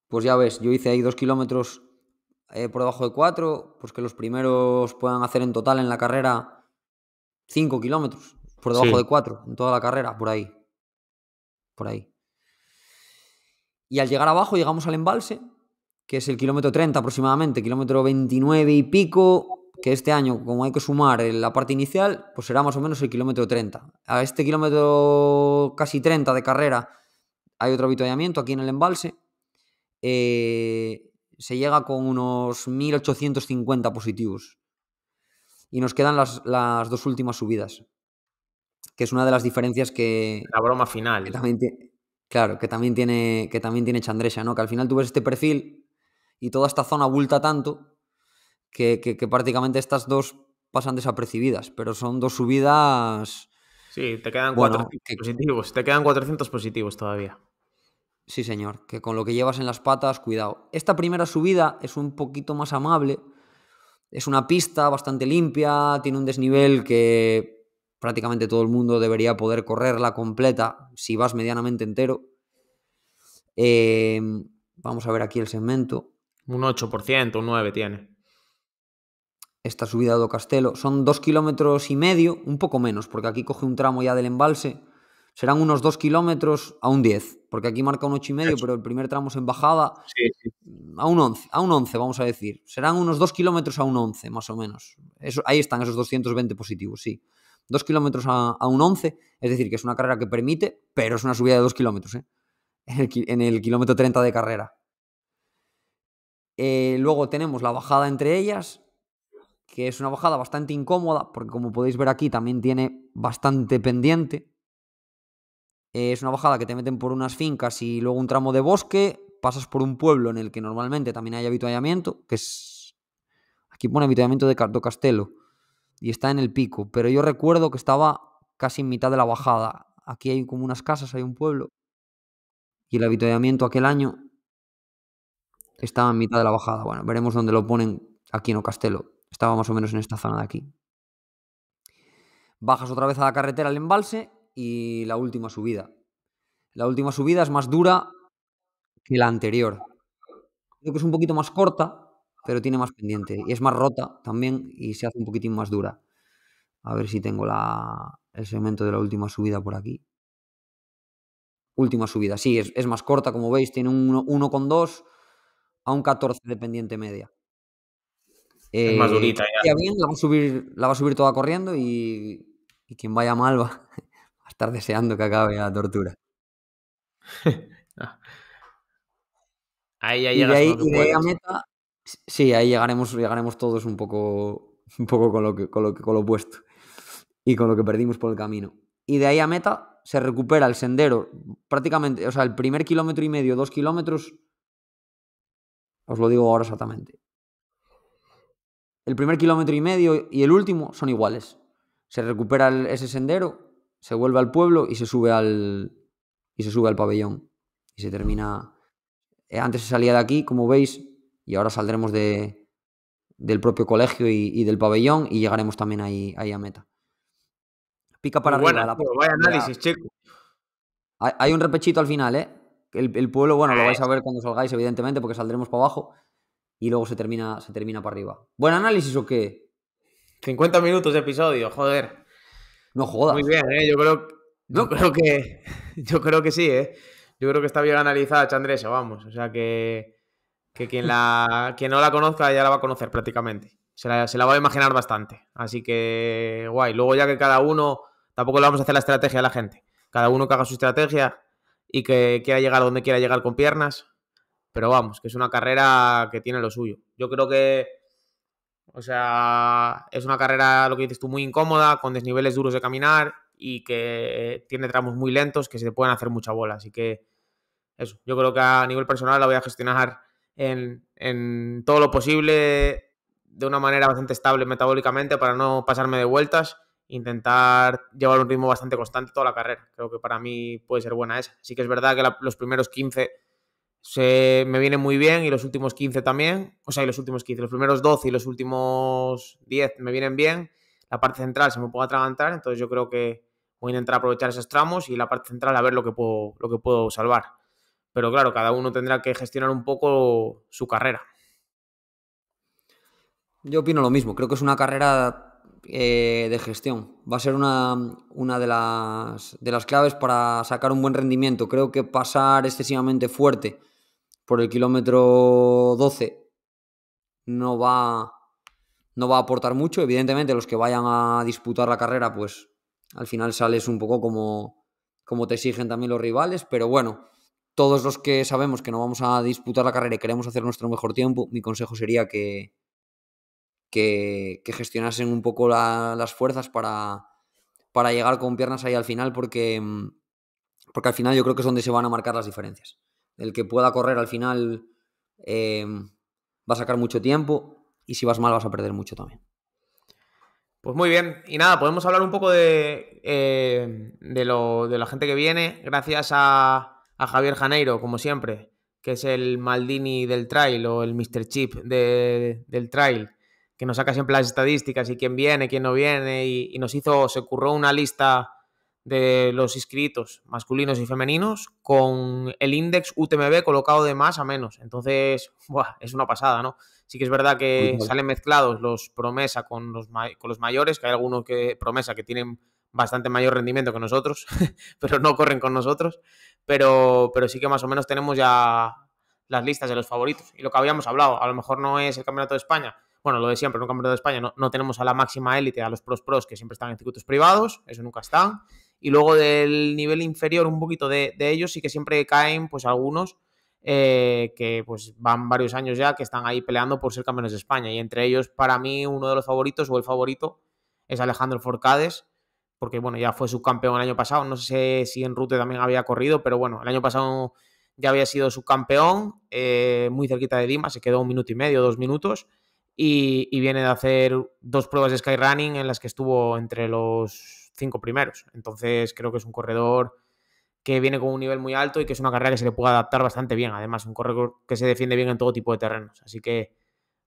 pues ya ves, yo hice ahí 2 kilómetros por debajo de 4, pues que los primeros puedan hacer en total en la carrera 5 kilómetros por debajo de Sí, 4 en toda la carrera, por ahí. Por ahí. Y al llegar abajo llegamos al embalse, que es el kilómetro 30 aproximadamente, kilómetro 29 y pico, que este año, como hay que sumar la parte inicial, pues será más o menos el kilómetro 30. A este kilómetro casi 30 de carrera hay otro avituallamiento aquí en el embalse. Se llega con unos 1.850 positivos. Y nos quedan las dos últimas subidas, que es una de las diferencias la broma que final. también tiene, claro, que también tiene Chandresha, ¿no? Que al final tú ves este perfil y toda esta zona abulta tanto que prácticamente estas dos pasan desapercibidas, pero son dos subidas, Sí, te quedan bueno, 400 positivos. Te quedan 400 positivos todavía. sí señor, que con lo que llevas en las patas, cuidado. Esta primera subida es un poquito más amable, es una pista bastante limpia, tiene un desnivel que prácticamente todo el mundo debería poder correrla completa si vas medianamente entero. Eh, Vamos a ver aquí el segmento. Un 8%, un 9% tiene. Esta subida do Castelo son 2,5 km, un poco menos, porque aquí coge un tramo ya del embalse. Serán unos 2 kilómetros a un 10, porque aquí marca un 8,5, pero el primer tramo es en bajada Sí, sí. a un 11, vamos a decir. Serán unos 2 kilómetros a un 11, más o menos. Ahí están esos 220 positivos, sí. 2 kilómetros a un 11, es decir, que es una carrera que permite, pero es una subida de 2 kilómetros, ¿eh? En el kilómetro 30 de carrera. Luego tenemos la bajada entre ellas, que es una bajada bastante incómoda, porque como podéis ver aquí también tiene bastante pendiente. Es una bajada que te meten por unas fincas y luego un tramo de bosque, pasas por un pueblo en el que normalmente también hay avituallamiento, que es... Aquí pone avituallamiento de do Castelo, y está en el pico, pero yo recuerdo que estaba casi en mitad de la bajada. Aquí hay como unas casas, hay un pueblo, y el avituallamiento aquel año estaba en mitad de la bajada. Bueno, veremos dónde lo ponen aquí en O Castelo. Estaba más o menos en esta zona de aquí. Bajas otra vez a la carretera al embalse y la última subida. La última subida es más dura que la anterior. Creo que es un poquito más corta, pero tiene más pendiente. Y es más rota también y se hace un poquitín más dura. A ver si tengo el segmento de la última subida por aquí. Última subida, sí, es más corta, como veis, tiene un 1,2 a un 14 de pendiente media. Es más durita Quien vaya bien, la va a subir toda corriendo y quien vaya mal va a estar deseando que acabe la tortura. ya. Ahí ya Y de llegas con ahí, lo que y de ahí a puedes. meta, sí, ahí llegaremos todos un poco con lo puesto y con lo que perdimos por el camino. Y de ahí a meta se recupera el sendero prácticamente, o sea, el primer 1,5 km, 2 kilómetros, os lo digo ahora exactamente. El primer 1,5 km y el último son iguales. Se recupera ese sendero, se vuelve al pueblo y se sube al pabellón. Y se termina. Antes se salía de aquí, como veis, y ahora saldremos del propio colegio y del pabellón y llegaremos también ahí a meta. Pica Muy para buena, arriba la tío. parte Vaya ya. análisis, chico. Hay un repechito al final, ¿eh? El pueblo, bueno, lo Ah, vais a ver cuando salgáis, evidentemente, porque saldremos para abajo y luego se termina para arriba. ¿Buen análisis o qué? 50 minutos de episodio, joder. No Muy jodas. bien, ¿eh? Yo creo que, yo creo que sí, ¿eh? Yo creo que está bien analizada Chandresa, vamos. O sea que quien no la conozca ya la va a conocer prácticamente. Se la va a imaginar bastante. Así que, guay. Luego ya que cada uno, tampoco le vamos a hacer la estrategia a la gente. Cada uno que haga su estrategia y que quiera llegar donde quiera llegar con piernas. Pero vamos, que es una carrera que tiene lo suyo. Yo creo que, o sea, es una carrera, lo que dices tú, muy incómoda, con desniveles duros de caminar y que tiene tramos muy lentos que se pueden hacer mucha bola. Así que eso, yo creo que a nivel personal la voy a gestionar en todo lo posible de una manera bastante estable metabólicamente para no pasarme de vueltas, intentar llevar un ritmo bastante constante toda la carrera. Creo que para mí puede ser buena esa. Sí que es verdad que los primeros 15 me viene muy bien y los últimos 15 también. O sea, y los últimos 15, los primeros 12 y los últimos 10 me vienen bien. La parte central se me puede atragantar, entonces yo creo que voy a intentar aprovechar esos tramos y la parte central a ver lo que puedo salvar. Pero claro, cada uno tendrá que gestionar un poco su carrera. Yo opino lo mismo, creo que es una carrera de gestión. Va a ser una de las claves para sacar un buen rendimiento. Creo que pasar excesivamente fuerte por el kilómetro 12 no va, no va a aportar mucho. Evidentemente, los que vayan a disputar la carrera, pues al final sales un poco como te exigen también los rivales. Pero bueno, todos los que sabemos que no vamos a disputar la carrera y queremos hacer nuestro mejor tiempo, mi consejo sería que gestionasen un poco las fuerzas para llegar con piernas ahí al final, porque al final yo creo que es donde se van a marcar las diferencias. El que pueda correr al final va a sacar mucho tiempo y si vas mal vas a perder mucho también. Pues muy bien, y nada, podemos hablar un poco de la gente que viene, gracias a Javier Janeiro, como siempre, que es el Maldini del trail o el Mr. Chip del trail, que nos saca siempre las estadísticas y quién viene, quién no viene, y se curró una lista de los inscritos masculinos y femeninos con el índice UTMB colocado de más a menos. Entonces, ¡buah!, es una pasada, ¿no? Sí que es verdad que salen mezclados los promesa con los mayores, que hay algunos que promesa que tienen bastante mayor rendimiento que nosotros, pero no corren con nosotros. Pero sí que más o menos tenemos ya las listas de los favoritos. Y lo que habíamos hablado, a lo mejor no es el Campeonato de España, bueno, lo de siempre, en un Campeonato de España no tenemos a la máxima élite, a los pros, que siempre están en circuitos privados, eso nunca están. Y luego del nivel inferior, un poquito de ellos, sí que siempre caen pues algunos que pues van varios años ya que están ahí peleando por ser campeones de España, y entre ellos para mí uno de los favoritos o el favorito es Alejandro Forcades, porque bueno, ya fue subcampeón el año pasado, no sé si en Rute también había corrido, pero bueno, el año pasado ya había sido subcampeón, muy cerquita de Dima, se quedó 1 minuto y medio, 2 minutos, y viene de hacer 2 pruebas de Skyrunning en las que estuvo entre los 5 primeros, entonces creo que es un corredor que viene con un nivel muy alto y que es una carrera que se le puede adaptar bastante bien. Además, un corredor que se defiende bien en todo tipo de terrenos. Así que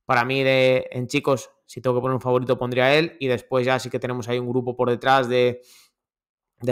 para mí, en chicos, si tengo que poner un favorito, pondría a él. Y después ya sí que tenemos ahí un grupo por detrás de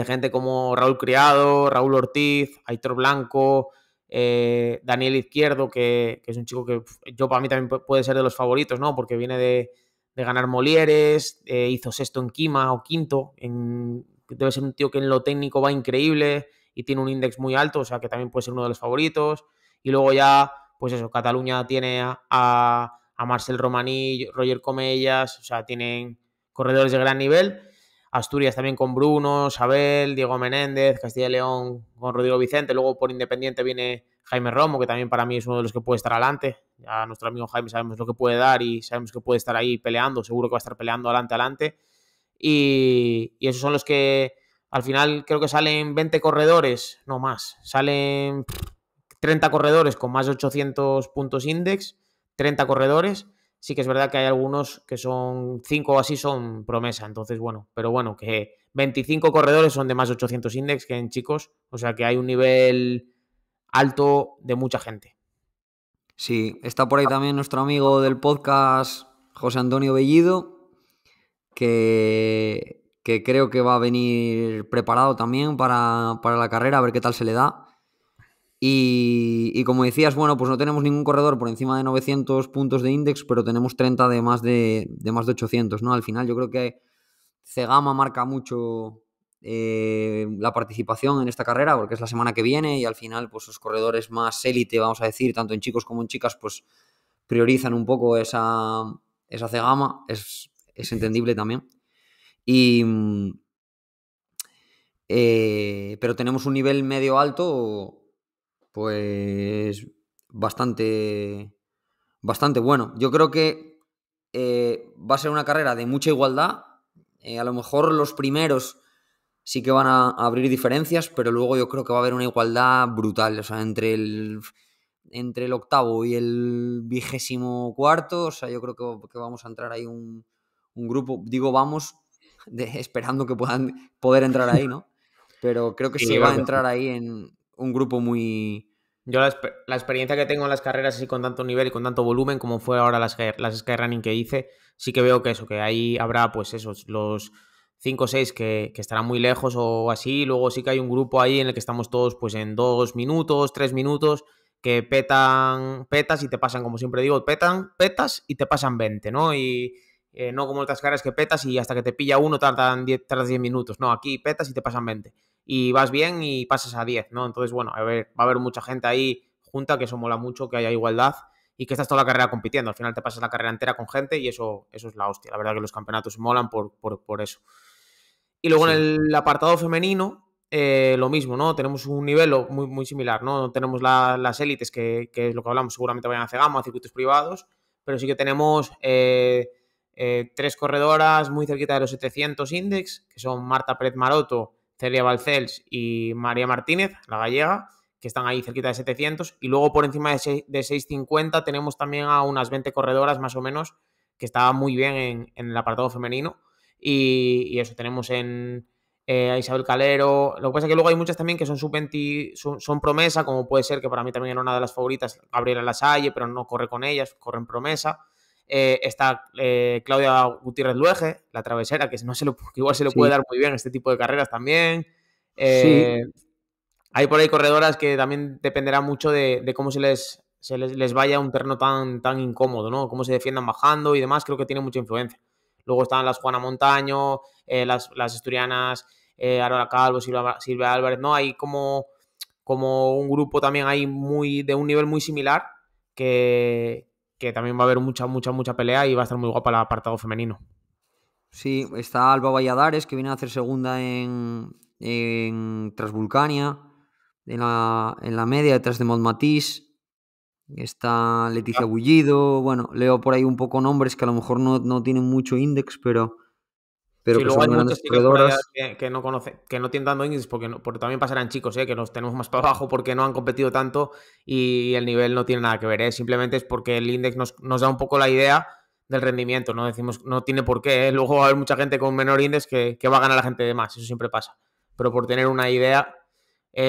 gente como Raúl Criado, Raúl Ortiz, Aitor Blanco, Daniel Izquierdo, que es un chico que yo para mí también puede ser de los favoritos, ¿no? Porque viene de ganar Molieres, hizo sexto en Kima o quinto. Debe ser un tío que en lo técnico va increíble y tiene un índice muy alto, o sea que también puede ser uno de los favoritos. Y luego ya, pues eso, Cataluña tiene a Marcel Romaní, Roger Comellas, o sea, tienen corredores de gran nivel. Asturias también con Bruno, Sabel, Diego Menéndez, Castilla y León con Rodrigo Vicente. Luego por Independiente viene Jaime Romo, que también para mí es uno de los que puede estar adelante. Ya nuestro amigo Jaime sabemos lo que puede dar y sabemos que puede estar ahí peleando. Seguro que va a estar peleando adelante. Y esos son los que al final creo que salen 20 corredores, no más. Salen 30 corredores con más de 800 puntos index, 30 corredores. Sí que es verdad que hay algunos que son 5 o así son promesa, entonces bueno, pero bueno, que 25 corredores son de más de 800 index que en chicos, o sea que hay un nivel alto de mucha gente. Sí, está por ahí también nuestro amigo del podcast, José Antonio Bellido, que creo que va a venir preparado también para la carrera, a ver qué tal se le da. Y como decías, bueno, pues no tenemos ningún corredor por encima de 900 puntos de index, pero tenemos 30 de más de 800, ¿no? Al final yo creo que Cegama marca mucho la participación en esta carrera, porque es la semana que viene y al final pues los corredores más élite, vamos a decir, tanto en chicos como en chicas, pues priorizan un poco esa Cegama, es entendible también. Pero tenemos un nivel medio alto pues bastante bueno. Yo creo que va a ser una carrera de mucha igualdad. A lo mejor los primeros sí que van a abrir diferencias, pero luego yo creo que va a haber una igualdad brutal. O sea, entre el octavo y el 24º, o sea, yo creo que vamos a entrar ahí un grupo, digo vamos, esperando que poder entrar ahí, ¿no? Pero creo que Sí, se va creo a que entrar ahí en un grupo muy, Yo la experiencia que tengo en las carreras así con tanto nivel y con tanto volumen como fue ahora las Skyrunning que hice, sí que veo que eso, que ahí habrá pues esos, los 5 o 6 que estarán muy lejos o así, luego sí que hay un grupo ahí en el que estamos todos pues en 2 minutos, 3 minutos, que petas y te pasan, como siempre digo, petas y te pasan 20, ¿no? Y no como otras carreras que petas y hasta que te pilla uno tardas 10 minutos, no, aquí petas y te pasan 20 y vas bien y pasas a 10, ¿no? Entonces, bueno, a ver, va a haber mucha gente ahí junta, que eso mola mucho, que haya igualdad y que estás toda la carrera compitiendo. Al final te pasas la carrera entera con gente y eso es la hostia. La verdad que los campeonatos molan por eso. Y luego en Sí. el apartado femenino, lo mismo, ¿no? Tenemos un nivel muy, muy similar, ¿no? Tenemos las élites, que es lo que hablamos, seguramente vayan a Cegama, a circuitos privados, pero sí que tenemos 3 corredoras muy cerquita de los 700 index, que son Marta Pérez Maroto, Celia Balcells y María Martínez, la gallega, que están ahí cerquita de 700, y luego por encima de 650 tenemos también a unas 20 corredoras más o menos, que está muy bien en el apartado femenino, y eso, tenemos a Isabel Calero. Lo que pasa es que luego hay muchas también que son sub-20, son promesa, como puede ser, que para mí también era una de las favoritas, Gabriela Lasalle, pero no corre con ellas, corre en promesa. Está Claudia Gutiérrez Luege, la travesera, que, que igual se le puede Sí, dar muy bien este tipo de carreras también. sí, Hay por ahí corredoras que también dependerá mucho de cómo les vaya un terreno tan incómodo, ¿no? Cómo se defiendan bajando y demás, creo que tiene mucha influencia. Luego están las Juana Montaño, las asturianas, Aurora Calvo, Silvia Álvarez, ¿no? Hay como un grupo también ahí de un nivel muy similar que también va a haber mucha pelea y va a estar muy guapa el apartado femenino. sí. Está Alba Valladares, que viene a hacer segunda en Transvulcania, en la media, detrás de Montmatís. Está Leticia Bullido. Bueno, leo por ahí un poco nombres que a lo mejor no tienen mucho index, pero Sí, que luego hay son muchas grandes chicas por allá corredoras. que no conocen, que no tienen tanto índice porque también pasarán chicos, que los tenemos más para abajo porque no han competido tanto y el nivel no tiene nada que ver, simplemente es porque el índice nos da un poco la idea del rendimiento, no decimos, no tiene por qué, luego va a haber mucha gente con menor índice que va a ganar a la gente de más, eso siempre pasa, pero por tener una idea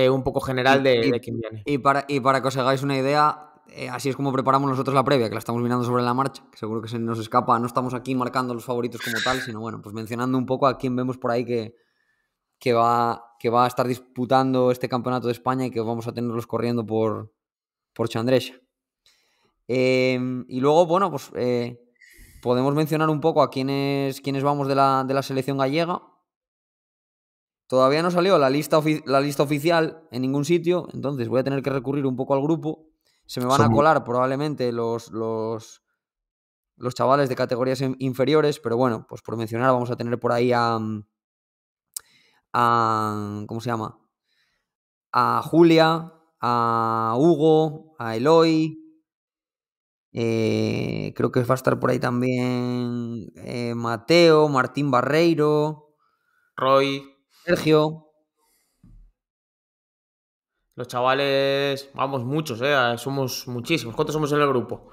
un poco general Y, de y- quién viene. y para que os hagáis una idea, así es como preparamos nosotros la previa, que la estamos mirando sobre la marcha, que seguro que se nos escapa, no estamos aquí marcando los favoritos como tal, sino bueno, pues mencionando un poco a quién vemos por ahí que va a estar disputando este campeonato de España y que vamos a tenerlos corriendo por Chandresha. Y luego, bueno, pues podemos mencionar un poco a quiénes vamos de la selección gallega. Todavía no salió la lista oficial en ningún sitio, entonces voy a tener que recurrir un poco al grupo. Se me van a Son, colar probablemente los chavales de categorías inferiores, pero bueno, pues por mencionar vamos a tener por ahí ¿cómo se llama? A Julia, a Hugo, a Eloy. Creo que va a estar por ahí también Mateo, Martín Barreiro, Roy, Sergio. los chavales, vamos muchos, somos muchísimos. ¿Cuántos somos en el grupo?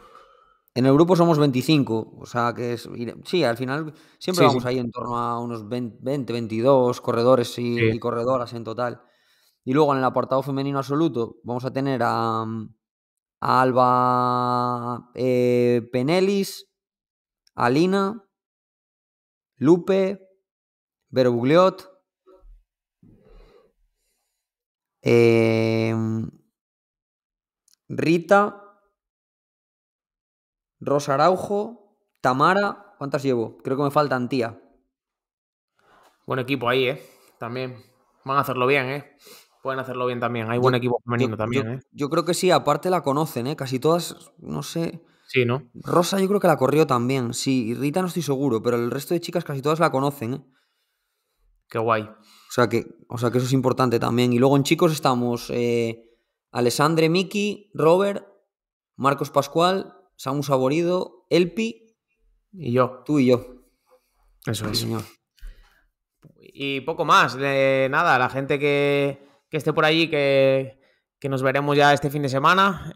En el grupo somos 25, o sea que sí, al final siempre Sí, vamos sí. ahí en torno a unos 20, 22 corredores y Sí. corredoras en total. Y luego en el apartado femenino absoluto vamos a tener a Alba Penelis, a Lina, Lupe, Vero Bugliot, Rita, Rosa Araujo, Tamara. ¿Cuántas llevo? Creo que me faltan, tía. Buen equipo ahí, También. Van a hacerlo bien, Pueden hacerlo bien también. Hay Yo, buen equipo yo, femenino yo, también, yo creo que sí, aparte la conocen, ¿eh? Casi todas, no sé. Sí, ¿no? Rosa yo creo que la corrió también, sí. Y Rita no estoy seguro, pero el resto de chicas casi todas la conocen, ¿eh? Qué guay. O sea que eso es importante también. Y luego en chicos estamos Alessandre, Miki, Robert, Marcos Pascual, Samu Saborido, Elpi, Y yo. tú y yo. Eso Sí, es. señor. Y poco más. Nada, la gente que esté por allí, que nos veremos ya este fin de semana.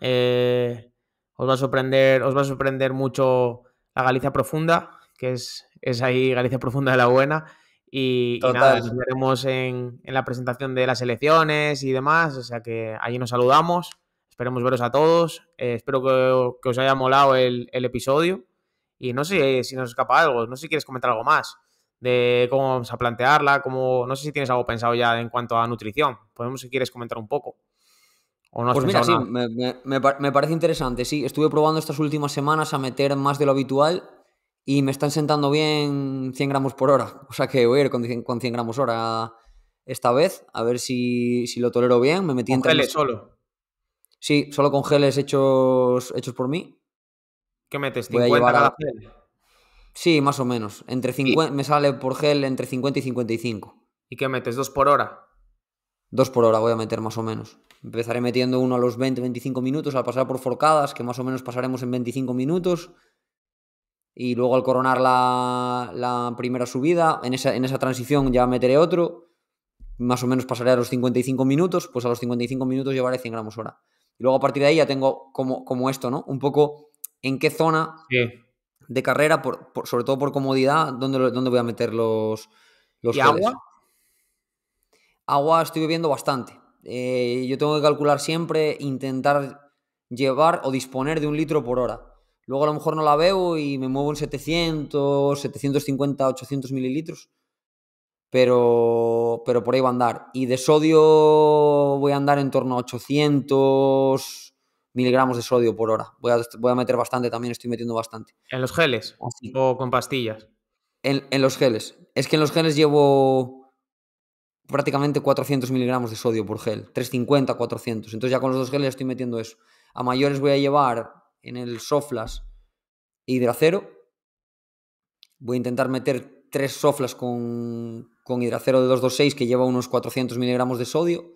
Os va a sorprender mucho la Galicia Profunda, que es ahí Galicia Profunda de la buena. Y nada, Total. nos veremos en la presentación de las elecciones y demás. O sea que allí nos saludamos. esperemos veros a todos. Espero que os haya molado el episodio. Y no sé si nos escapa algo, no sé si quieres comentar algo más de cómo vamos a plantearla, no sé si tienes algo pensado ya en cuanto a nutrición. Podemos, si quieres, comentar un poco. ¿O no has Pues mira, pensado sí, nada? me parece interesante. Sí, estuve probando estas últimas semanas a meter más de lo habitual y me están sentando bien 100 gramos por hora. O sea que voy a ir con 100 gramos hora esta vez, a ver si lo tolero bien. Me metí Con entre geles los... solo. Sí, solo con geles hechos por mí. ¿Qué metes? Voy a ¿50 llevar cada a... gel? Sí, más o menos. Me sale por gel entre 50 y 55. ¿Y qué metes? ¿2 por hora? 2 por hora voy a meter más o menos. Empezaré metiendo uno a los 20-25 minutos al pasar por forcadas, que más o menos pasaremos en 25 minutos. Y luego al coronar la primera subida, en esa transición ya meteré otro. Más o menos pasaré a los 55 minutos, pues a los 55 minutos llevaré 100 gramos hora. Y luego a partir de ahí ya tengo como esto, ¿no? Un poco en qué zona Sí. de carrera, sobre todo por comodidad, dónde voy a meter los ¿Y agua? geles. Agua estoy bebiendo bastante. Yo tengo que calcular siempre, intentar llevar o disponer de 1 litro por hora. Luego a lo mejor no la veo y me muevo en 700, 750, 800 mililitros. Pero por ahí va a andar. Y de sodio voy a andar en torno a 800 miligramos de sodio por hora. Voy a meter bastante también, estoy metiendo bastante. ¿En los geles? Así. ¿O con pastillas? En los geles. Es que en los geles llevo prácticamente 400 miligramos de sodio por gel, 350, 400. Entonces ya con los 2 geles estoy metiendo eso. A mayores voy a llevar en el Soflas hidracero. Voy a intentar meter 3 Soflas con hidracero de 226 que lleva unos 400 miligramos de sodio.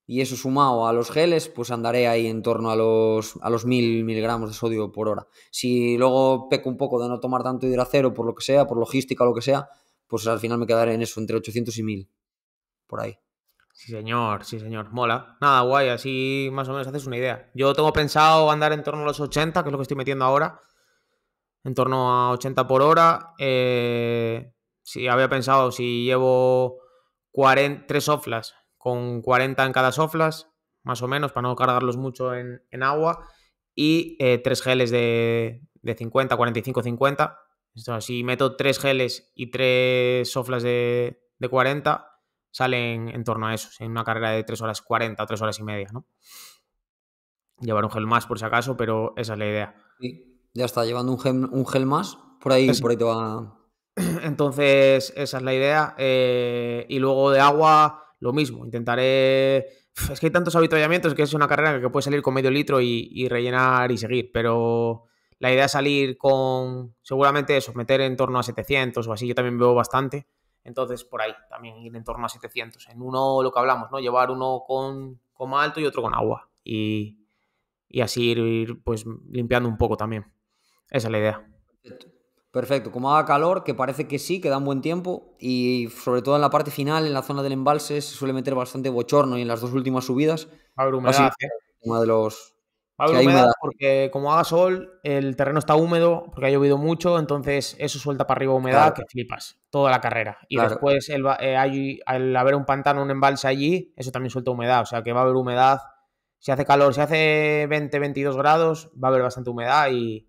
Y eso sumado a los geles, pues andaré ahí en torno a los 1000 miligramos de sodio por hora. Si luego peco un poco de no tomar tanto hidracero por lo que sea, por logística o lo que sea, pues al final me quedaré en eso, entre 800 y 1000, por ahí. Sí, señor, sí, señor. Mola. Nada, guay, así más o menos haces una idea. Yo tengo pensado andar en torno a los 80, que es lo que estoy metiendo ahora. En torno a 80 por hora. Sí, había pensado si llevo 3 soflas con 40 en cada soflas, más o menos, para no cargarlos mucho en agua. Y 3 geles de 50, 45, 50. Entonces, si meto 3 geles y 3 soflas de 40, salen en torno a eso, en una carrera de 3 horas 40 o 3 horas y media, ¿no? Llevar un gel más por si acaso, pero esa es la idea. Sí, ya está, llevando un gel más, por ahí te va. Entonces, esa es la idea. Y luego de agua, lo mismo. Intentaré. Es que hay tantos avituallamientos que es una carrera que puede salir con medio litro y rellenar y seguir. Pero la idea es salir con. Seguramente eso, meter en torno a 700 o así. Yo también veo bastante. Entonces, por ahí, también ir en torno a 700. En uno, lo que hablamos, ¿no? Llevar uno con alto y otro con agua. Y así ir, pues, limpiando un poco también. Esa es la idea. Perfecto. Perfecto, como haga calor, que parece que sí, que da un buen tiempo, y sobre todo en la parte final, en la zona del embalse, se suele meter bastante bochorno y en las 2 últimas subidas. Va a haber Así humedad, que ¿eh? uno de los Va a haber que hay humedad humedad. porque como haga sol, el terreno está húmedo porque ha llovido mucho, entonces eso suelta para arriba humedad Claro, que flipas toda la carrera. Y claro. después al haber un pantano, un embalse allí, eso también suelta humedad, o sea que va a haber humedad. Si hace calor, si hace 20, 22 grados, va a haber bastante humedad y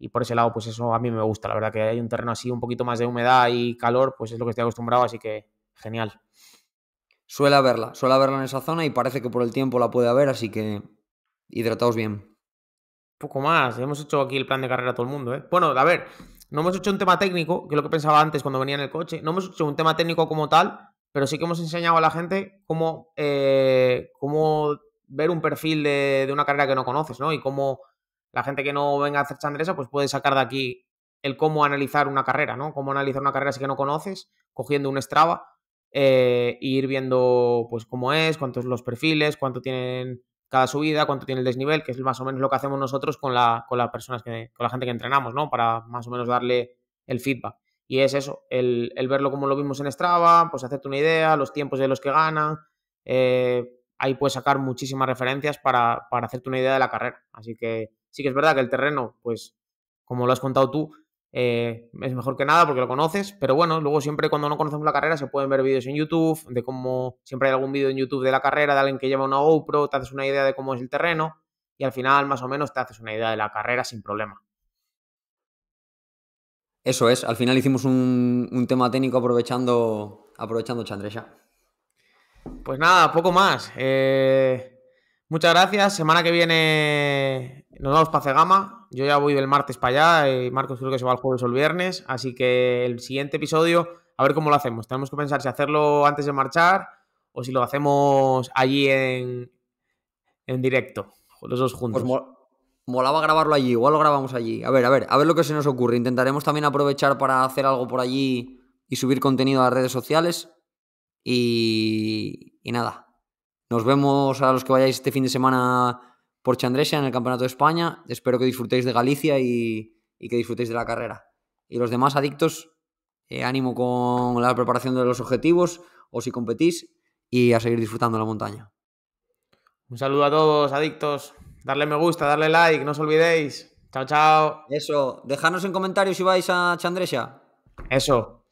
por ese lado, pues eso a mí me gusta. La verdad que hay un terreno así, un poquito más de humedad y calor, pues es lo que estoy acostumbrado, así que genial. Suele haberla en esa zona y parece que por el tiempo la puede haber, así que hidrataos bien. Poco más, hemos hecho aquí el plan de carrera a todo el mundo, ¿eh? Bueno, a ver, no hemos hecho un tema técnico, que es lo que pensaba antes cuando venía en el coche. No hemos hecho un tema técnico como tal, pero sí que hemos enseñado a la gente cómo ver un perfil de una carrera que no conoces, ¿no? Y cómo la gente que no venga a hacer chandresa, pues puede sacar de aquí el cómo analizar una carrera, ¿no? Cómo analizar una carrera si que no conoces, cogiendo un Strava, e ir viendo, pues, cómo es, cuántos los perfiles, cuánto tienen cada subida, cuánto tiene el desnivel, que es más o menos lo que hacemos nosotros con las personas con la gente que entrenamos, ¿no? Para más o menos darle el feedback. Y es eso, el verlo como lo vimos en Strava, pues hacerte una idea, los tiempos de los que ganan. Ahí puedes sacar muchísimas referencias para hacerte una idea de la carrera. Así que sí que es verdad que el terreno, pues, como lo has contado tú, es mejor que nada porque lo conoces, pero bueno, luego siempre cuando no conocemos la carrera se pueden ver vídeos en YouTube, de cómo siempre hay algún vídeo en YouTube de la carrera, de alguien que lleva una GoPro, te haces una idea de cómo es el terreno y al final más o menos te haces una idea de la carrera sin problema. Eso es, al final hicimos un tema técnico aprovechando Chandresha. Pues nada, poco más. Muchas gracias. Semana que viene nos vamos para Cegama. Yo ya voy del martes para allá. Y Marcos creo que se va el jueves o el viernes. Así que el siguiente episodio, a ver cómo lo hacemos. Tenemos que pensar si hacerlo antes de marchar o si lo hacemos allí en directo, los dos Pues juntos. molaba grabarlo allí, igual lo grabamos allí. A ver lo que se nos ocurre. Intentaremos también aprovechar para hacer algo por allí y subir contenido a las redes sociales. Y nada, nos vemos a los que vayáis este fin de semana por Chandresha en el Campeonato de España. Espero que disfrutéis de Galicia y que disfrutéis de la carrera. Y los demás adictos, ánimo con la preparación de los objetivos o si competís y a seguir disfrutando la montaña. Un saludo a todos, adictos. Darle me gusta, darle like, no os olvidéis. Chao, chao. Eso, dejadnos en comentarios si vais a Chandresha. Eso.